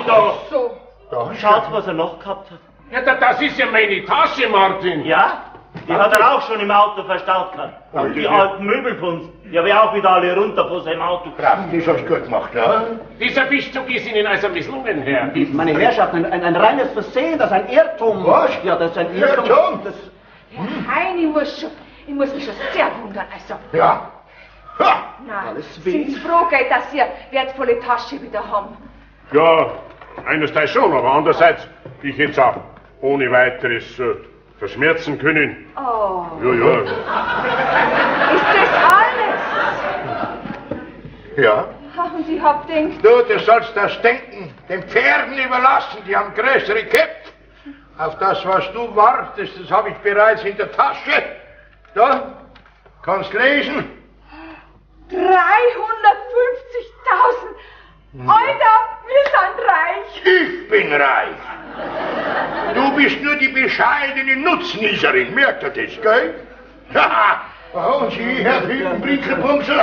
Da schaut, was er noch gehabt hat. Ja, das ist ja meine Tasche, Martin. Ja, die hat er auch schon im Auto verstaut gehabt. Und die alten Möbelfunds, die habe ich auch wieder alle runter von seinem Auto gebracht. Das hast du gut gemacht, ne? Dieser Fischzug ist Ihnen also misslungen, Herr. Meine Herrschaften, ein reines Versehen, das ist ein Irrtum. Was? Ja, das ist ein Irrtum. Irrtum? Herr Hein, ich muss mich schon sehr wundern, also. Ja. Ha. Na, sind Sie froh, gell, dass Sie eine wertvolle Tasche wieder haben? Ja, einerseits schon, aber andererseits, ich hätte es auch ohne weiteres verschmerzen können. Oh. Ja. Ist das alles? Ja. Und ich hab gedacht, Du sollst das Denken den Pferden überlassen, die haben größere Köpfe. Auf das, was du wartest, das habe ich bereits in der Tasche. Da, kannst lesen. 350.000 Alter, wir sind reich. Ich bin reich. Du bist nur die bescheidene Nutznießerin, merkt ihr das, gell? Haha, und Sie, Herr Hübenbrinkelbumsel,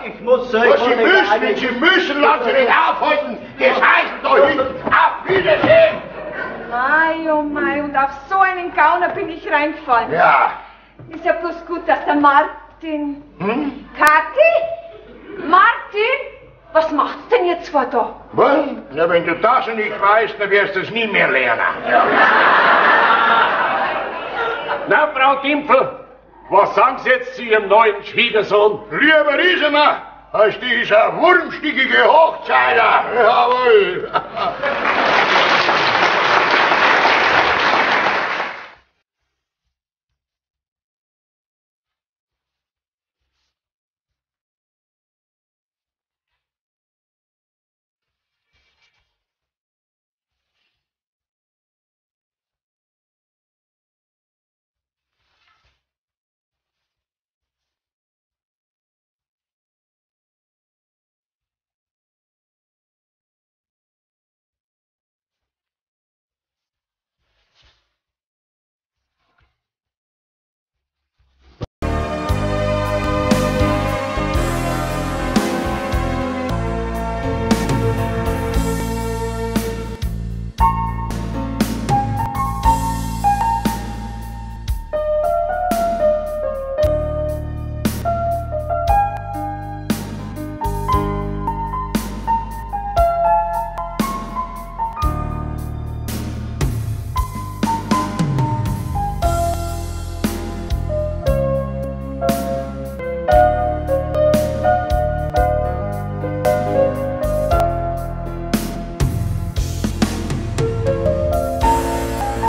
Ich muss was Sie müssen, lassen Sie nicht aufhalten. Das heißt da hinten, auf Wiedersehen. Mei, oh mei, und auf so einen Gauner bin ich reingefallen. Ja. Ist ja bloß gut, dass der Martin... Kathi? Martin? Was macht's denn jetzt zwei da? Was? Na, wenn du das nicht weißt, dann wirst du es nie mehr lernen. Na, Frau Dimpel, was sagen Sie jetzt zu Ihrem neuen Schwiegersohn? Lieber Riesemann, als dieser wurmstickige Hochzeiler. Jawohl.